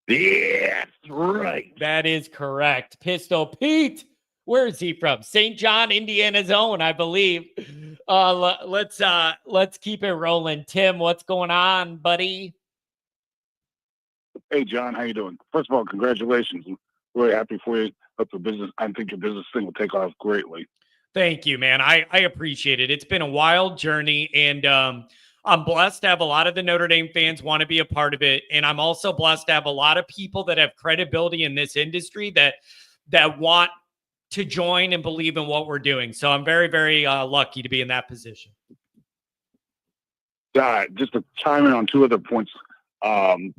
Yeah, that's right. That is correct. Pistol Pete. Where is he from? St. John, Indiana's own, I believe. Let's keep it rolling. Tim, what's going on, buddy? Hey, John, how you doing? First of all, congratulations. I'm really happy for you. Hope the business. I think your business thing will take off greatly. Thank you, man. I appreciate it. It's been a wild journey, and I'm blessed to have a lot of the Notre Dame fans want to be a part of it, and I'm also blessed to have a lot of people that have credibility in this industry that want to join and believe in what we're doing. So I'm very, very lucky to be in that position. Just to chime in on two other points. I'm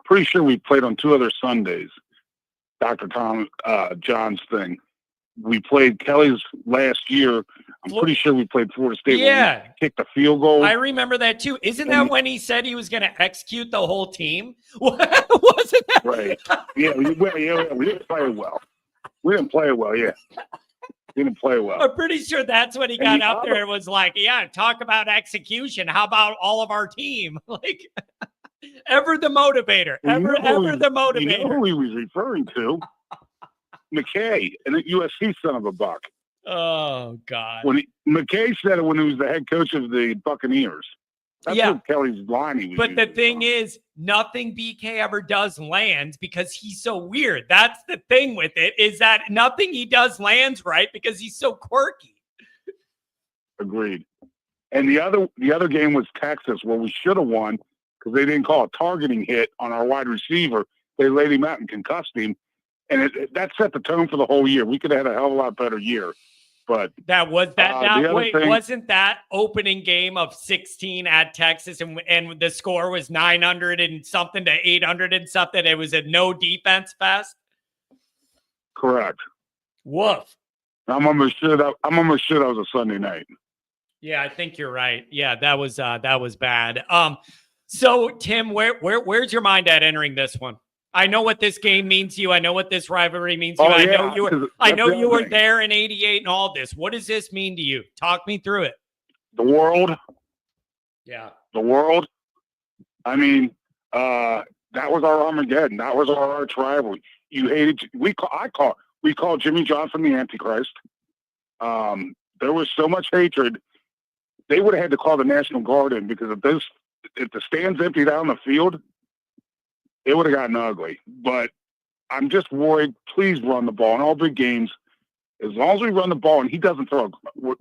pretty sure we played on 2 other Sundays. Dr. Tom John's thing. We played Kelly's last year. I'm pretty sure we played Florida State. Yeah. When we kicked the field goal. I remember that too. Isn't that when he said he was going to execute the whole team? Wasn't that? Right. Yeah, we didn't play well. We didn't play well, yeah. We didn't play well. I'm pretty sure that's when he got out there and was like, yeah, talk about execution. How about all of our team? Like, ever the motivator. Ever the motivator. You know who he was referring to? McKay, and the USC son of a buck. Oh, God. McKay said it when he was the head coach of the Buccaneers. That's what Kelly's line he was But the thing is, nothing BK ever does lands because he's so weird. That's the thing with it, is that nothing he does lands right because he's so quirky. Agreed. And the other game was Texas, where we should have won because they didn't call a targeting hit on our wide receiver. They laid him out and concussed him. And that set the tone for the whole year. We could have had a hell of a lot better year But that was that. the other Wait, thing- wasn't that opening game of 16 at Texas, and the score was 900 and something to 800 and something? It was a no defense fest. correct. Woof. I'm almost sure that was a Sunday night. Yeah, I think you're right. Yeah, that was bad. So Tim, where's your mind at entering this one? I know what this game means to you. I know what this rivalry means to you. I know you were there in '88 and all this. What does this mean to you? Talk me through it. The world. Yeah. The world. I mean, that was our Armageddon. That was our arch rivalry. You hated. We called Jimmy Johnson the Antichrist. There was so much hatred. They would have had to call the National Guard in, because if the stands emptied out on the field, it would have gotten ugly. But I'm just worried. Please run the ball in all big games. As long as we run the ball and he doesn't throw.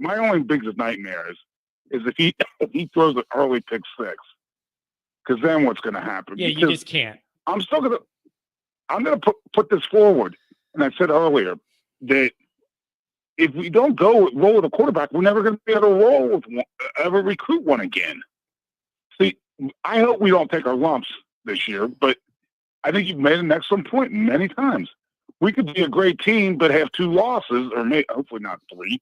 My only biggest nightmare is if he throws an early pick six, because then what's going to happen? Yeah, because you just can't. I'm gonna put this forward, and I said earlier that if we don't roll with a quarterback, we're never going to be able to roll with ever recruit one again. See, I hope we don't take our lumps this year, but I think you've made an excellent point many times. We could be a great team, but have 2 losses, or hopefully not 3,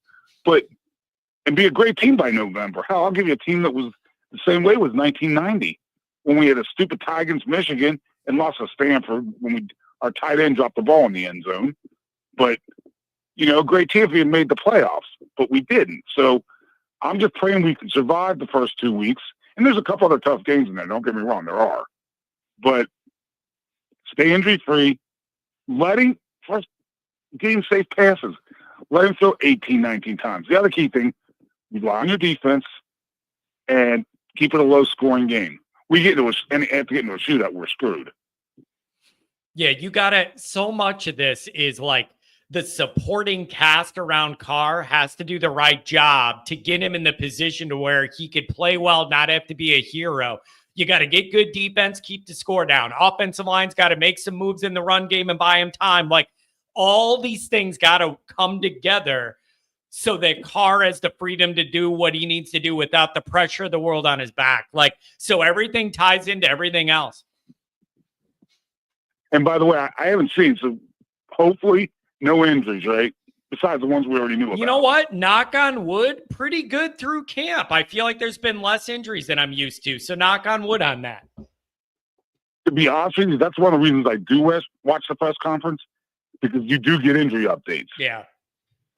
and be a great team by November. Hell, I'll give you a team that was the same way was 1990, when we had a stupid tie against Michigan and lost to Stanford when our tight end dropped the ball in the end zone. But, a great team if we had made the playoffs, but we didn't. So I'm just praying we can survive the first 2 weeks. And there's a couple other tough games in there. Don't get me wrong, there are. But stay injury-free, first getting safe passes. Let him throw 18, 19 times. The other key thing, rely on your defense and keep it a low-scoring game. We have to get into a shootout, we're screwed. Yeah, you got to. So much of this is like the supporting cast around Carr has to do the right job to get him in the position to where he could play well, not have to be a hero. You got to get good defense, keep the score down. Offensive line's got to make some moves in the run game and buy him time. Like, all these things got to come together so that Carr has the freedom to do what he needs to do without the pressure of the world on his back. Like, so everything ties into everything else. And by the way, I haven't seen, so hopefully no injuries, right? Besides the ones we already knew about. You know what? Knock on wood, pretty good through camp. I feel like there's been less injuries than I'm used to. So knock on wood on that. To be honest with you, that's one of the reasons I do watch the press conference, because you do get injury updates. Yeah.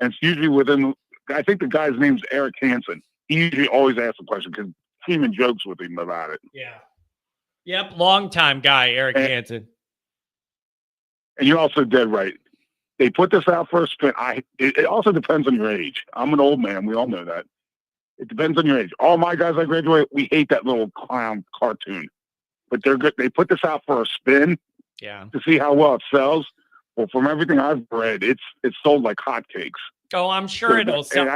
And it's usually I think the guy's name's Eric Hansen. He usually always asks a question because Freeman jokes with him about it. Yeah. Yep. Longtime guy, Eric Hansen. And you're also dead right. They put this out for a spin. It also depends on your age. I'm an old man. We all know that. It depends on your age. All my guys I graduated, we hate that little clown cartoon. But they're good. They put this out for a spin to see how well it sells. Well, from everything I've read, it's sold like hotcakes. Oh, I'm sure it'll sell.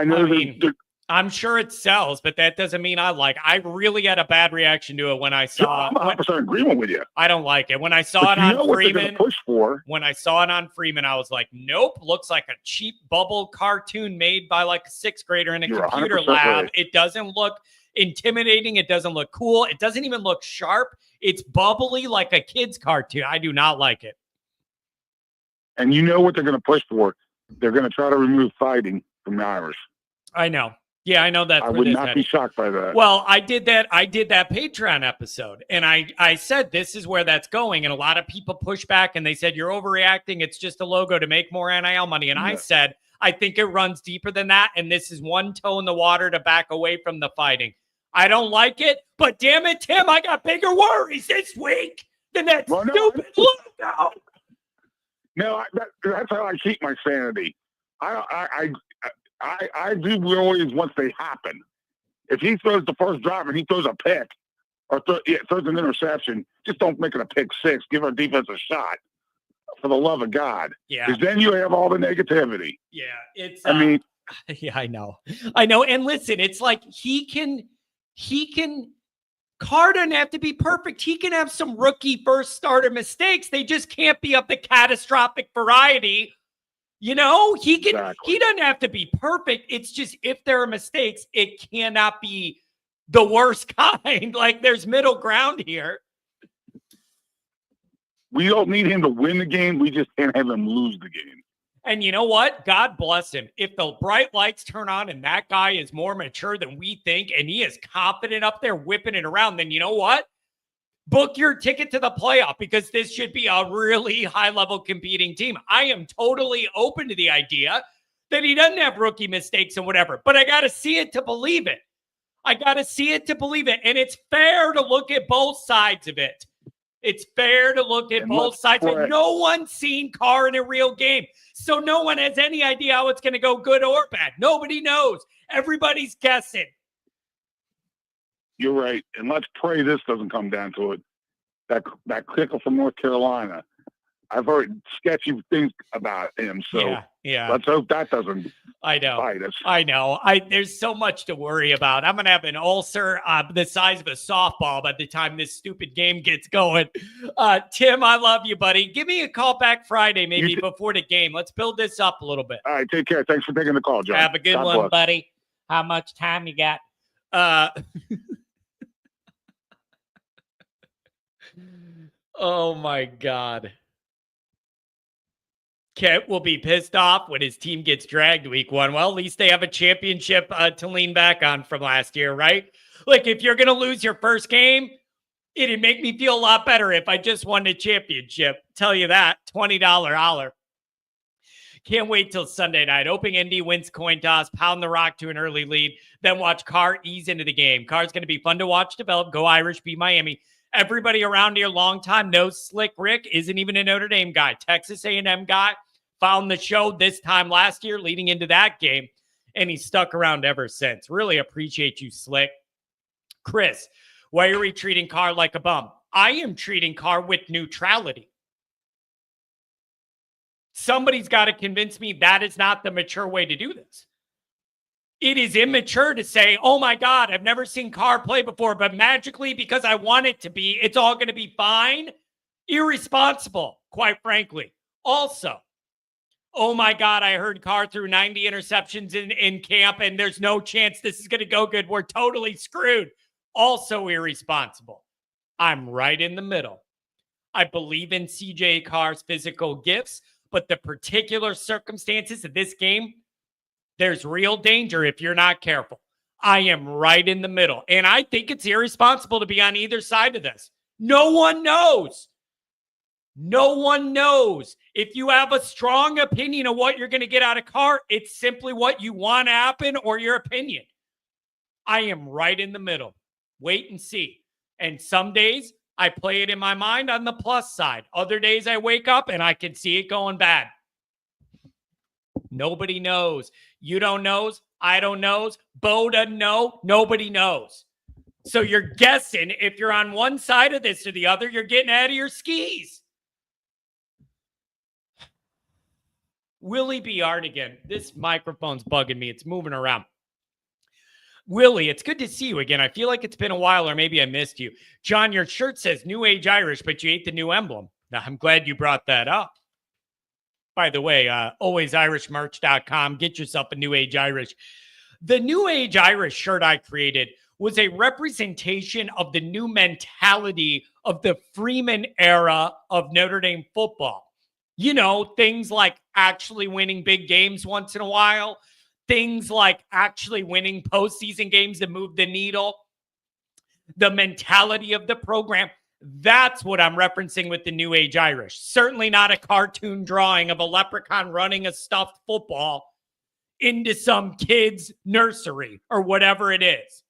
I'm sure it sells, but that doesn't mean I like. I really had a bad reaction to it when I saw. I'm 100% agreement with you. I don't like it. When I saw it on Freeman, push for. When I saw it on Freeman, I was like, nope, looks like a cheap bubble cartoon made by like a 6th grader in a computer lab. Right. It doesn't look intimidating. It doesn't look cool. It doesn't even look sharp. It's bubbly like a kid's cartoon. I do not like it. And you know what they're going to push for? They're going to try to remove fighting from the Irish. I know. Yeah, I know that. I would not be shocked by that. Well, I did that Patreon episode, and I said this is where that's going, and a lot of people pushed back, and they said you're overreacting. It's just a logo to make more NIL money, and I said I think it runs deeper than that, and this is one toe in the water to back away from the fighting. I don't like it, but damn it, Tim, I got bigger worries this week than that stupid logo. No, that's how I keep my sanity. I do worries once they happen. If he throws the first drive and he throws a pick or throws an interception, just don't make it a pick six. Give our defense a shot, for the love of God. Yeah. Because then you have all the negativity. Yeah. It's. Yeah, I know. And listen, it's like he can. Carr doesn't have to be perfect. He can have some rookie first starter mistakes. They just can't be of the catastrophic variety You know, he Exactly. doesn't have to be perfect. It's just if there are mistakes, it cannot be the worst kind. Like there's middle ground here. We don't need him to win the game. We just can't have him lose the game. And you know what? God bless him. If the bright lights turn on and that guy is more mature than we think, and he is confident up there whipping it around, then you know what? Book your ticket to the playoff because this should be a really high-level competing team. I am totally open to the idea that he doesn't have rookie mistakes and whatever, but I got to see it to believe it. And it's fair to look at both sides of it. It's fair to look at both sides. And no one's seen Carr in a real game. So no one has any idea how it's going to go, good or bad. Nobody knows. Everybody's guessing. You're right. And let's pray this doesn't come down to it. That kicker from North Carolina. I've heard sketchy things about him. So yeah. Let's hope that doesn't bite us. I know. There's so much to worry about. I'm going to have an ulcer the size of a softball by the time this stupid game gets going. Tim, I love you, buddy. Give me a call back Friday, maybe before the game. Let's build this up a little bit. All right. Take care. Thanks for taking the call, John. Have a good one, bless. buddy. How much time you got? Oh, my God. Kent will be pissed off when his team gets dragged week one. Well, at least they have a championship to lean back on from last year, right? Like, if you're going to lose your first game, it'd make me feel a lot better if I just won the championship. Tell you that. $20 holler. Can't wait till Sunday night. Opening Indy wins coin toss, pound the rock to an early lead, then watch Carr ease into the game. Carr's going to be fun to watch develop. Go Irish, beat Miami. Everybody around here long time knows Slick Rick isn't even a Notre Dame guy. Texas A&M guy. Found the show this time last year leading into that game, and he's stuck around ever since. Really appreciate you, Slick. Chris, why are we treating Carr like a bum? I am treating Carr with neutrality. Somebody's got to convince me that is not the mature way to do this. It is immature to say, oh my God, I've never seen Carr play before, but magically, because I want it to be, it's all going to be fine. Irresponsible, quite frankly. Also, oh my God, I heard Carr threw 90 interceptions in camp, and there's no chance this is going to go good. We're totally screwed. Also irresponsible. I'm right in the middle. I believe in CJ Carr's physical gifts, but the particular circumstances of this game, there's real danger if you're not careful. I am right in the middle, and I think it's irresponsible to be on either side of this. No one knows. No one knows. If you have a strong opinion of what you're going to get out of Carr, it's simply what you want to happen or your opinion. I am right in the middle. Wait and see. And some days I play it in my mind on the plus side. Other days I wake up and I can see it going bad. Nobody knows. You don't know. I don't know. Bo doesn't know. Nobody knows. So you're guessing if you're on one side of this or the other, you're getting out of your skis. Willie B. Artigan. This microphone's bugging me. It's moving around. Willie, it's good to see you again. I feel like it's been a while, or maybe I missed you. John, your shirt says New Age Irish, but you ate the new emblem. Now, I'm glad you brought that up. By the way, alwaysirishmerch.com. Get yourself a New Age Irish. The New Age Irish shirt I created was a representation of the new mentality of the Freeman era of Notre Dame football. You know, things like actually winning big games once in a while, things like actually winning postseason games that move the needle, the mentality of the program. That's what I'm referencing with the New Age Irish. Certainly not a cartoon drawing of a leprechaun running a stuffed football into some kid's nursery or whatever it is.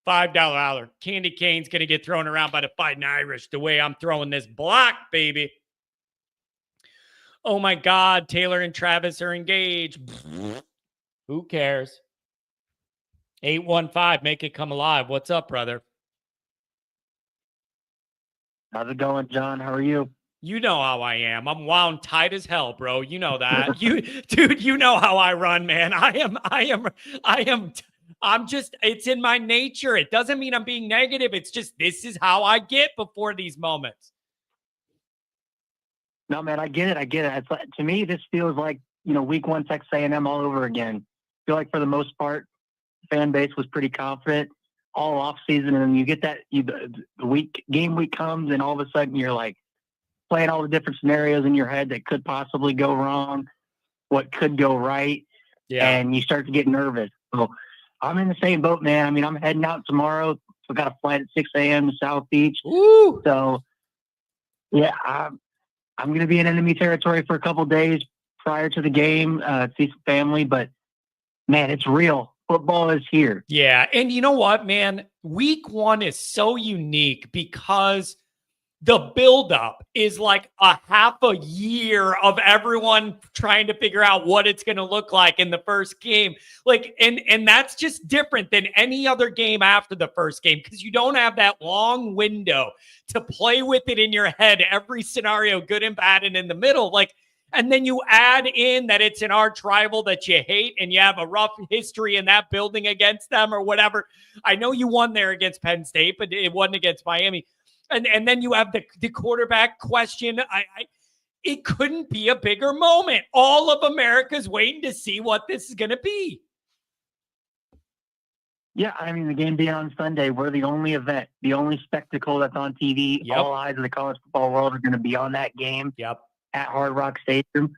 $5 holler. Candy cane's going to get thrown around by the Fighting Irish the way I'm throwing this block, baby. Oh my God, Taylor and Travis are engaged. Who cares? 815, make it come alive. What's up, brother? How's it going, John? How are you? You know how I am. I'm wound tight as hell, bro. You know that. Dude, you know how I run, man. I'm just, it's in my nature. It doesn't mean I'm being negative. It's just, this is how I get before these moments. No, man, I get it. It's like, to me, this feels like, week 1 Texas A&M all over again. I feel like for the most part, the fan base was pretty confident all off season. And then you get that game week comes and all of a sudden you're like playing all the different scenarios in your head that could possibly go wrong, what could go right. Yeah. And you start to get nervous. So I'm in the same boat, man. I mean, I'm heading out tomorrow. So got a flight at 6 a.m. to South Beach. Woo! So yeah, I'm going to be in enemy territory for a couple days prior to the game, see some family, but man, it's real. Football is here. Yeah. And you know what, man? Week 1 is so unique because the buildup is like a half a year of everyone trying to figure out what it's going to look like in the first game. Like, and that's just different than any other game after the first game because you don't have that long window to play with it in your head, every scenario, good and bad, and in the middle. Like, and then you add in that it's an arch rival that you hate and you have a rough history in that building against them or whatever. I know you won there against Penn State, but it wasn't against Miami. And then you have the quarterback question. It couldn't be a bigger moment. All of America's waiting to see what this is going to be. Yeah, I mean, the game being on Sunday, we're the only event, the only spectacle that's on TV. Yep. All eyes of the college football world are going to be on that game. Yep. At Hard Rock Stadium.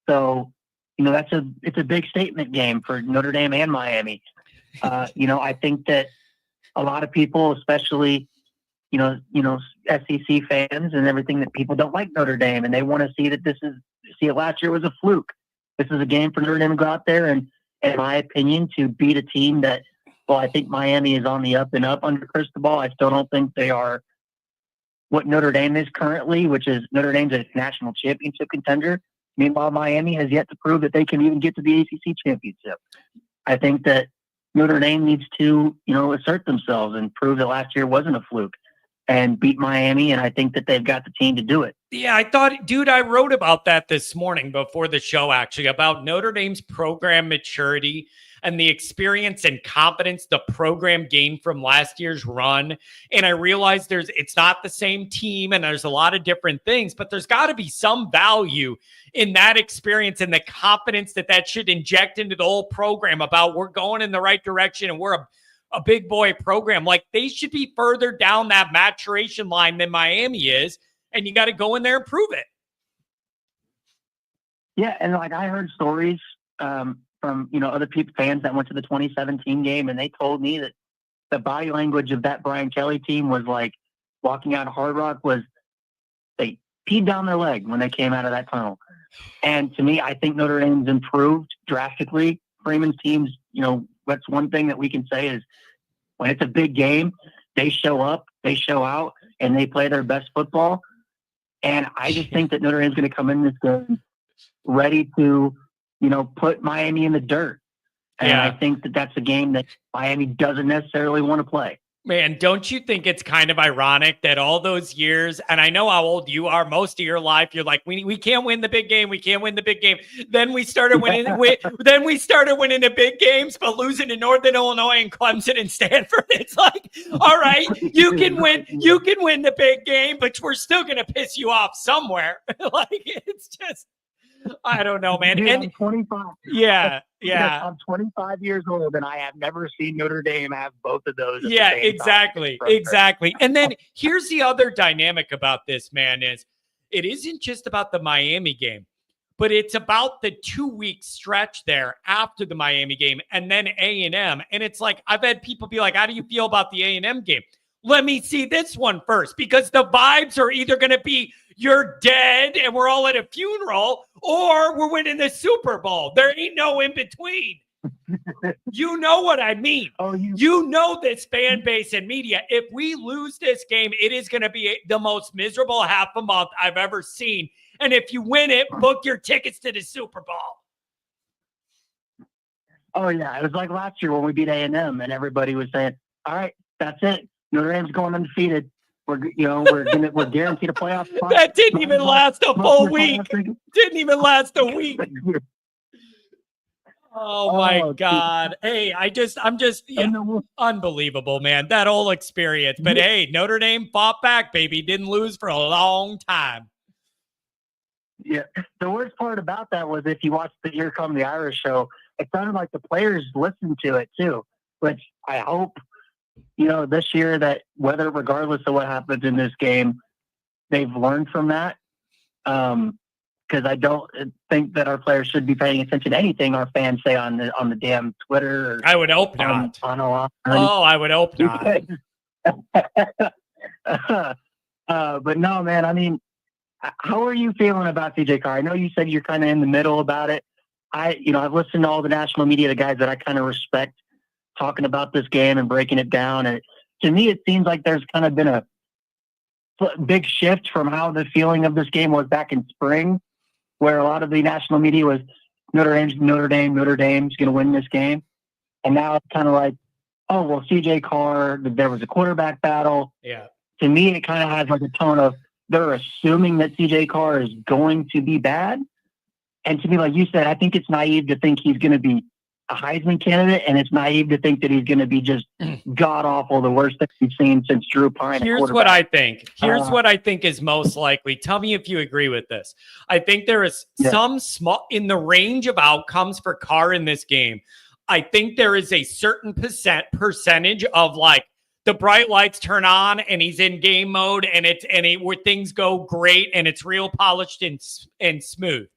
So, it's a big statement game for Notre Dame and Miami. I think that a lot of people, especially SEC fans and everything, that people don't like Notre Dame and they want to see that it last year was a fluke. This is a game for Notre Dame to go out there and, in my opinion, to beat a team that, well, I think Miami is on the up and up under Cristobal. I still don't think they are what Notre Dame is currently, which is Notre Dame's a national championship contender. Meanwhile, Miami has yet to prove that they can even get to the ACC championship. I think that Notre Dame needs to, assert themselves and prove that last year wasn't a fluke and beat Miami. And I think that they've got the team to do it. Yeah, I wrote about that this morning before the show, actually, about Notre Dame's program maturity and the experience and confidence the program gained from last year's run. And I realized it's not the same team and there's a lot of different things, but there's got to be some value in that experience and the confidence that should inject into the whole program about we're going in the right direction and we're a big boy program. Like, they should be further down that maturation line than Miami is. And you got to go in there and prove it. Yeah. And I heard stories, from, other people, fans that went to the 2017 game, and they told me that the body language of that Brian Kelly team was like walking out of Hard Rock was they peed down their leg when they came out of that tunnel. And to me, I think Notre Dame's improved drastically. Freeman's teams, that's one thing that we can say is when it's a big game, they show up, they show out, and they play their best football. And I just think that Notre Dame's going to come in this game ready to, put Miami in the dirt. And I think that that's a game that Miami doesn't necessarily want to play. Man, don't you think it's kind of ironic that all those years, and I know how old you are, most of your life, you're like, we can't win the big game. We can't win the big game. Then we started winning. Then we started winning the big games, but losing to Northern Illinois and Clemson and Stanford. It's like, all right, you can win the big game, but we're still going to piss you off somewhere. Like, it's just, I don't know, man. Dude, and I'm 25. Yeah. I'm 25 years old, and I have never seen Notre Dame have both of those. Yeah, exactly. And then here's the other dynamic about this, man, is it isn't just about the Miami game, but it's about the 2-week stretch there after the Miami game and then A&M. And it's like, I've had people be like, how do you feel about the A&M game? Let me see this one first, because the vibes are either going to be you're dead and we're all at a funeral, or we're winning the Super Bowl. There ain't no in between. You know what I mean? You know this fan base and media. If we lose this game, it is going to be the most miserable half a month I've ever seen. And if you win it, book your tickets to the Super Bowl. Oh yeah, it was like last year when we beat A&M, and everybody was saying, "All right, that's it. Notre Dame's going undefeated. We're guaranteed a playoff spot." That didn't even last a full week. Didn't even last a week. Oh my God. Hey, I'm just unbelievable, man. That whole experience. But hey, Notre Dame fought back, baby. Didn't lose for a long time. Yeah. The worst part about that was if you watched the Here Come the Irish show, it sounded like the players listened to it too, which I hope, this year that regardless of what happens in this game, they've learned from that. Because I don't think that our players should be paying attention to anything our fans say on the damn Twitter. I would hope not. I would hope not. But no, man. I mean, how are you feeling about CJ Carr? I know you said you're kind of in the middle about it. I've listened to all the national media, the guys that I kind of respect, talking about this game and breaking it down. And to me, it seems like there's kind of been a big shift from how the feeling of this game was back in spring, where a lot of the national media was Notre Dame's going to win this game. And now it's kind of like, oh, well, CJ Carr, there was a quarterback battle. Yeah. To me, it kind of has like a tone of they're assuming that CJ Carr is going to be bad. And to me, like you said, I think it's naive to think he's going to be a Heisman candidate, and it's naive to think that he's going to be just god awful, the worst thing we've seen since Drew Pine. Here's what I think. What I think is most likely. Tell me if you agree with this. I think there is some small in the range of outcomes for Carr in this game. I think there is a certain percentage of like the bright lights turn on and he's in game mode where things go great and it's real polished and smooth.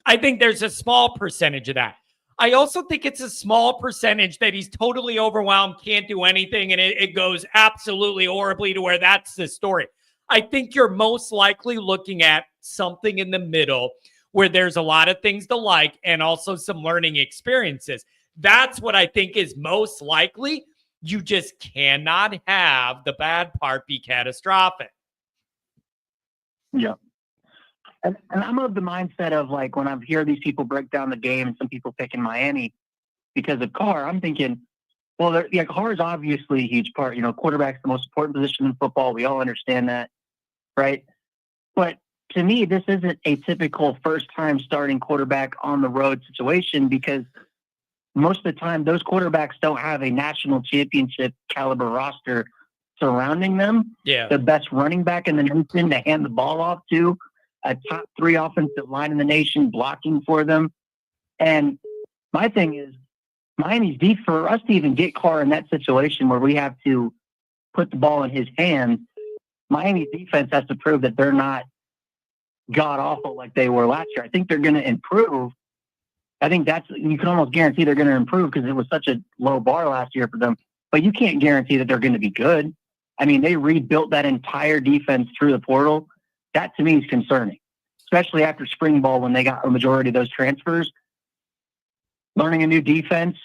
I think there's a small percentage of that. I also think it's a small percentage that he's totally overwhelmed, can't do anything, and it goes absolutely horribly to where that's the story. I think you're most likely looking at something in the middle where there's a lot of things to like and also some learning experiences. That's what I think is most likely. You just cannot have the bad part be catastrophic. Yeah. And I'm of the mindset of like when I hear these people break down the game and some people picking Miami because of Carr, I'm thinking, well, Carr is obviously a huge part. Quarterback's the most important position in football. We all understand that, right? But to me, this isn't a typical first-time starting quarterback on the road situation because most of the time those quarterbacks don't have a national championship caliber roster surrounding them. Yeah. The best running back in the nation to hand the ball off to, a top 3 offensive line in the nation blocking for them. And my thing is, Miami's deep for us to even get Carr in that situation where we have to put the ball in his hands. Miami's defense has to prove that they're not god awful like they were last year. I think they're going to improve. I think you can almost guarantee they're going to improve because it was such a low bar last year for them. But you can't guarantee that they're going to be good. I mean, they rebuilt that entire defense through the portal. That to me is concerning, especially after spring ball when they got a majority of those transfers. Learning a new defense,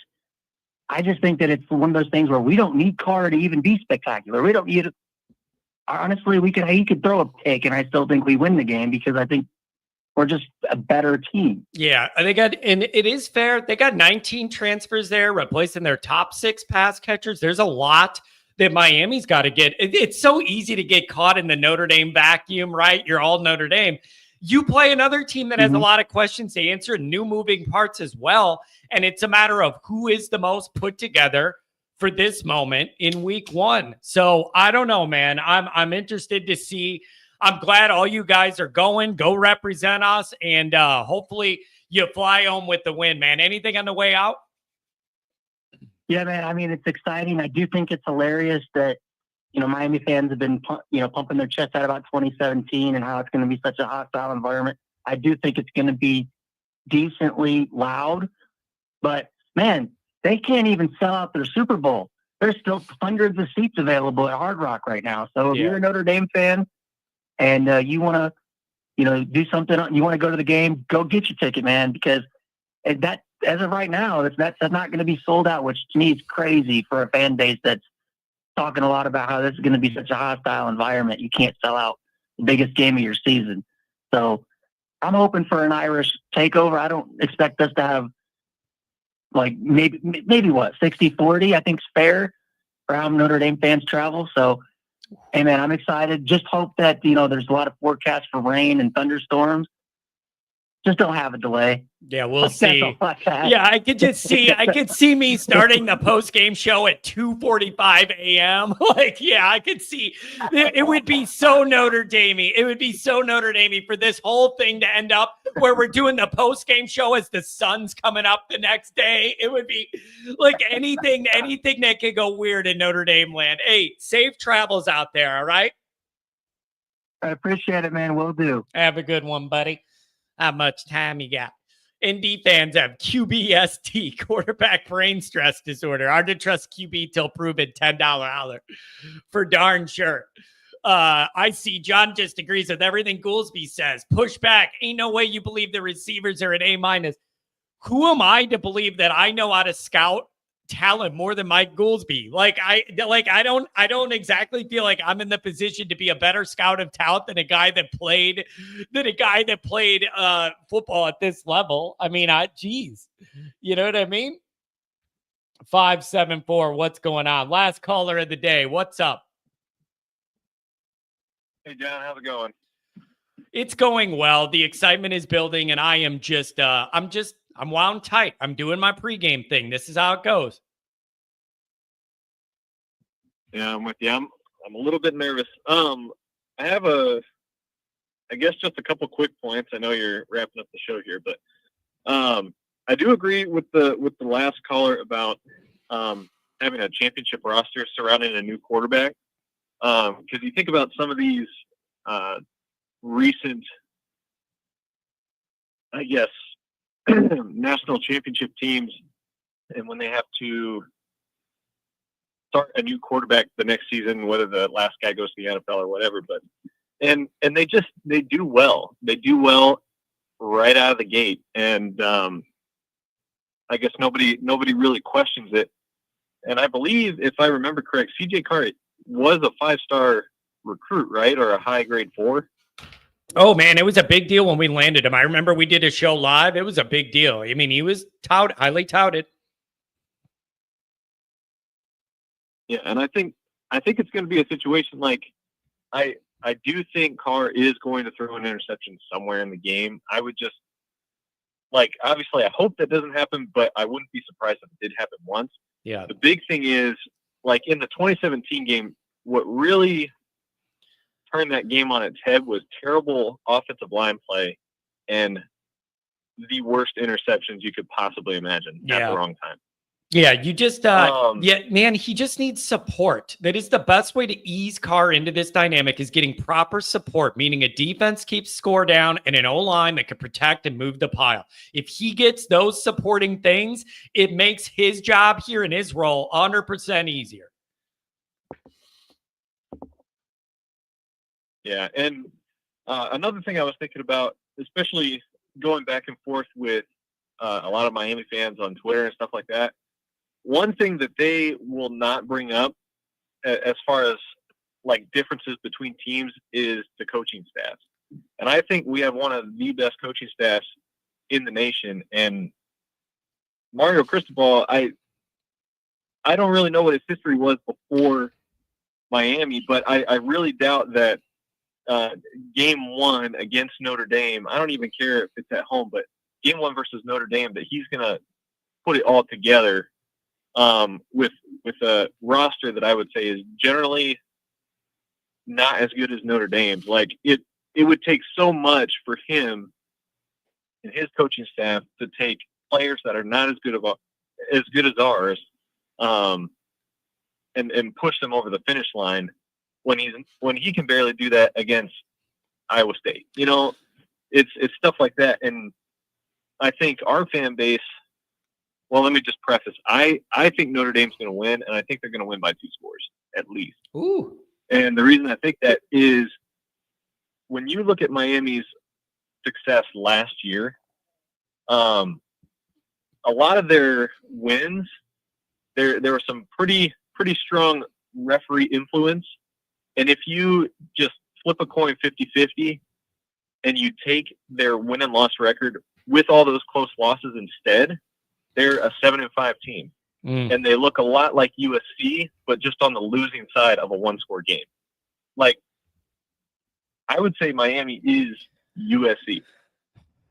I just think that it's one of those things where we don't need Carr to even be spectacular. We don't need it. Honestly, he could throw a pick, and I still think we win the game because I think we're just a better team. Yeah, and it is fair. They got 19 transfers there, replacing their top 6 pass catchers. There's a lot that Miami's got to get. It's so easy to get caught in the Notre Dame vacuum, right? You're all Notre Dame. You play another team that has a lot of questions to answer, new moving parts as well. And it's a matter of who is the most put together for this moment in week 1. So I don't know, man. I'm interested to see. I'm glad all you guys are going. Go represent us. And hopefully you fly home with the win, man. Anything on the way out? Yeah, man. I mean, it's exciting. I do think it's hilarious that, Miami fans have been, pumping their chest out about 2017 and how it's going to be such a hostile environment. I do think it's going to be decently loud, but man, they can't even sell out their Super Bowl. There's still hundreds of seats available at Hard Rock right now. So if you're a Notre Dame fan and you want to, do something, you want to go to the game, go get your ticket, man, because that, as of right now, that's not going to be sold out, which to me is crazy for a fan base that's talking a lot about how this is going to be such a hostile environment. You can't sell out the biggest game of your season. So I'm hoping for an Irish takeover. I don't expect us to have like maybe what, 60-40, I think is fair for how Notre Dame fans travel. So, hey man, I'm excited. Just hope that, there's a lot of forecasts for rain and thunderstorms. Just don't have a delay. Yeah, we'll That's see. all I got. Yeah, I could see me starting the post-game show at 2:45 a.m. Like, yeah, I could see it would be so Notre Dame-y. It would be so Notre Dame-y for this whole thing to end up where we're doing the post-game show as the sun's coming up the next day. It would be like anything that could go weird in Notre Dame land. Hey, safe travels out there, all right? I appreciate it, man. Will do. Have a good one, buddy. How much time you got? ND fans have QBST, quarterback brain stress disorder. Hard to trust QB till proven $10 holler. For darn sure. I see John just agrees with everything Goolsby says. Push back. Ain't no way you believe the receivers are an A-. Who am I to believe that I know how to scout talent more than Mike Goolsby? I don't exactly feel like I'm in the position to be a better scout of talent than a guy that played football at this level. I mean, geez, you know what I mean? 574. What's going on? Last caller of the day. What's up? Hey, John, how's it going? It's going well. The excitement is building, and I am just, I'm wound tight. I'm doing my pregame thing. This is how it goes. Yeah, I'm with you. I'm a little bit nervous. I have I guess just a couple quick points. I know you're wrapping up the show here, but I do agree with the last caller about having a championship roster surrounding a new quarterback. Because you think about some of these recent, I guess, national championship teams, and when they have to start a new quarterback the next season, whether the last guy goes to the NFL or whatever, but and they do well. They do well right out of the gate, and I guess nobody really questions it. And I believe, if I remember correct, CJ Carr was a 5-star recruit, right, or a high grade 4. Oh, man, it was a big deal when we landed him. I remember we did a show live. It was a big deal. I mean, he was highly touted. Yeah, and I think it's going to be a situation like I do think Carr is going to throw an interception somewhere in the game. I would just, obviously I hope that doesn't happen, but I wouldn't be surprised if it did happen once. Yeah. The big thing is, in the 2017 game, what really turned that game on its head was terrible offensive line play and the worst interceptions you could possibly imagine at the wrong time. Yeah, you just, man, he just needs support. That is the best way to ease Carr into this dynamic, is getting proper support, meaning a defense keeps score down and an O-line that can protect and move the pile. If he gets those supporting things, it makes his job here in his role 100% easier. Yeah, and another thing I was thinking about, especially going back and forth with a lot of Miami fans on Twitter and stuff like that, one thing that they will not bring up as far as differences between teams is the coaching staffs. And I think we have one of the best coaching staffs in the nation. And Mario Cristobal, I don't really know what his history was before Miami, but I really doubt that game 1 against Notre Dame, I don't even care if it's at home, but game 1 versus Notre Dame, that he's going to put it all together with a roster that I would say is generally not as good as Notre Dame's. It would take so much for him and his coaching staff to take players that are not as good as ours, and push them over the finish line when he can barely do that against Iowa State. It's stuff like that. And I think our fan base, well, let me just preface. I think Notre Dame's going to win, and I think they're going to win by 2 scores at least. Ooh. And the reason I think that is when you look at Miami's success last year, a lot of their wins, there were some pretty strong referee influence. And if you just flip a coin 50-50 and you take their win and loss record with all those close losses instead, they're a 7-5 team. And they look a lot like USC, but just on the losing side of a 1-score game. I would say Miami is USC.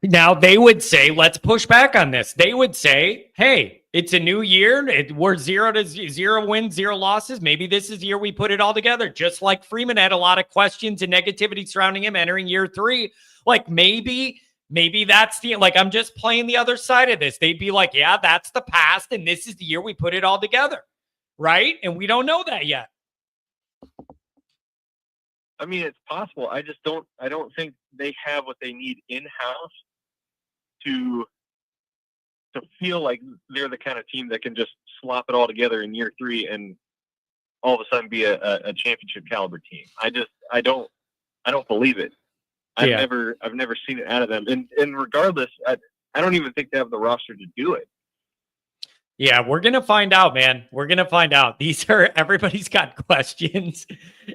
Now they would say, let's push back on this. They would say, hey, it's a new year. We're 0 wins, 0 losses. Maybe this is the year we put it all together. Just like Freeman had a lot of questions and negativity surrounding him entering year 3. Like maybe that's like, I'm just playing the other side of this. They'd be like, yeah, that's the past. And this is the year we put it all together. Right. And we don't know that yet. I mean, it's possible. I don't think they have what they need in-house to feel like they're the kind of team that can just slop it all together in year 3 and all of a sudden be a championship caliber team. I don't believe it. I've never seen it out of them. And regardless, I don't even think they have the roster to do it. Yeah, we're going to find out, man. We're going to find out. Everybody's got questions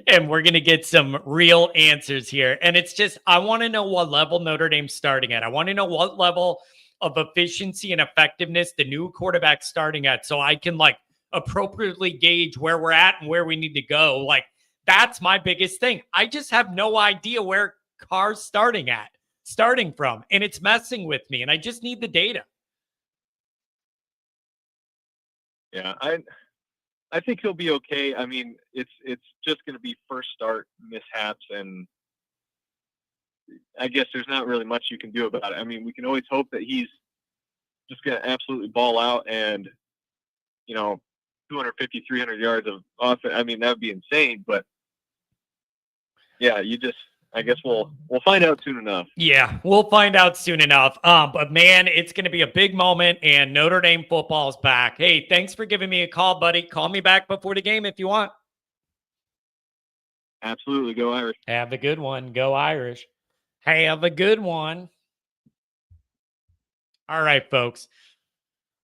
and we're going to get some real answers here. And it's just, I want to know what level Notre Dame's starting at. I want to know what level of efficiency and effectiveness the new quarterback's starting at, so I can like appropriately gauge where we're at and where we need to go. Like, that's my biggest thing. I just have no idea where Carr's starting from, and it's messing with me, and I just need the data. Yeah, I think he'll be okay. I mean, it's just going to be first start mishaps, and I guess there's not really much you can do about it. I mean, we can always hope that he's just going to absolutely ball out and, 250, 300 yards of offense. I mean, that would be insane, but yeah, I guess we'll find out soon enough. Yeah, we'll find out soon enough. But man, it's going to be a big moment, and Notre Dame football is back. Hey, thanks for giving me a call, buddy. Call me back before the game if you want. Absolutely. Go Irish. Have a good one. Go Irish. Have a good one. All right, folks.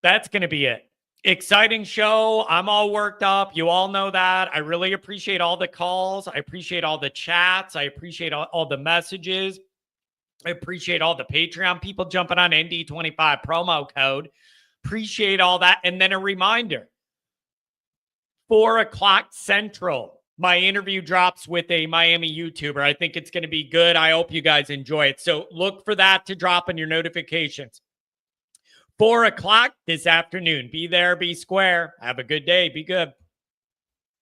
That's going to be it. Exciting show. I'm all worked up. You all know that. I really appreciate all the calls. I appreciate all the chats. I appreciate all the messages. I appreciate all the Patreon people jumping on ND25 promo code. Appreciate all that. And then a reminder, 4:00 Central, my interview drops with a Miami YouTuber. I think it's going to be good. I hope you guys enjoy it. So look for that to drop in your notifications. 4:00 this afternoon. Be there, be square. Have a good day. Be good.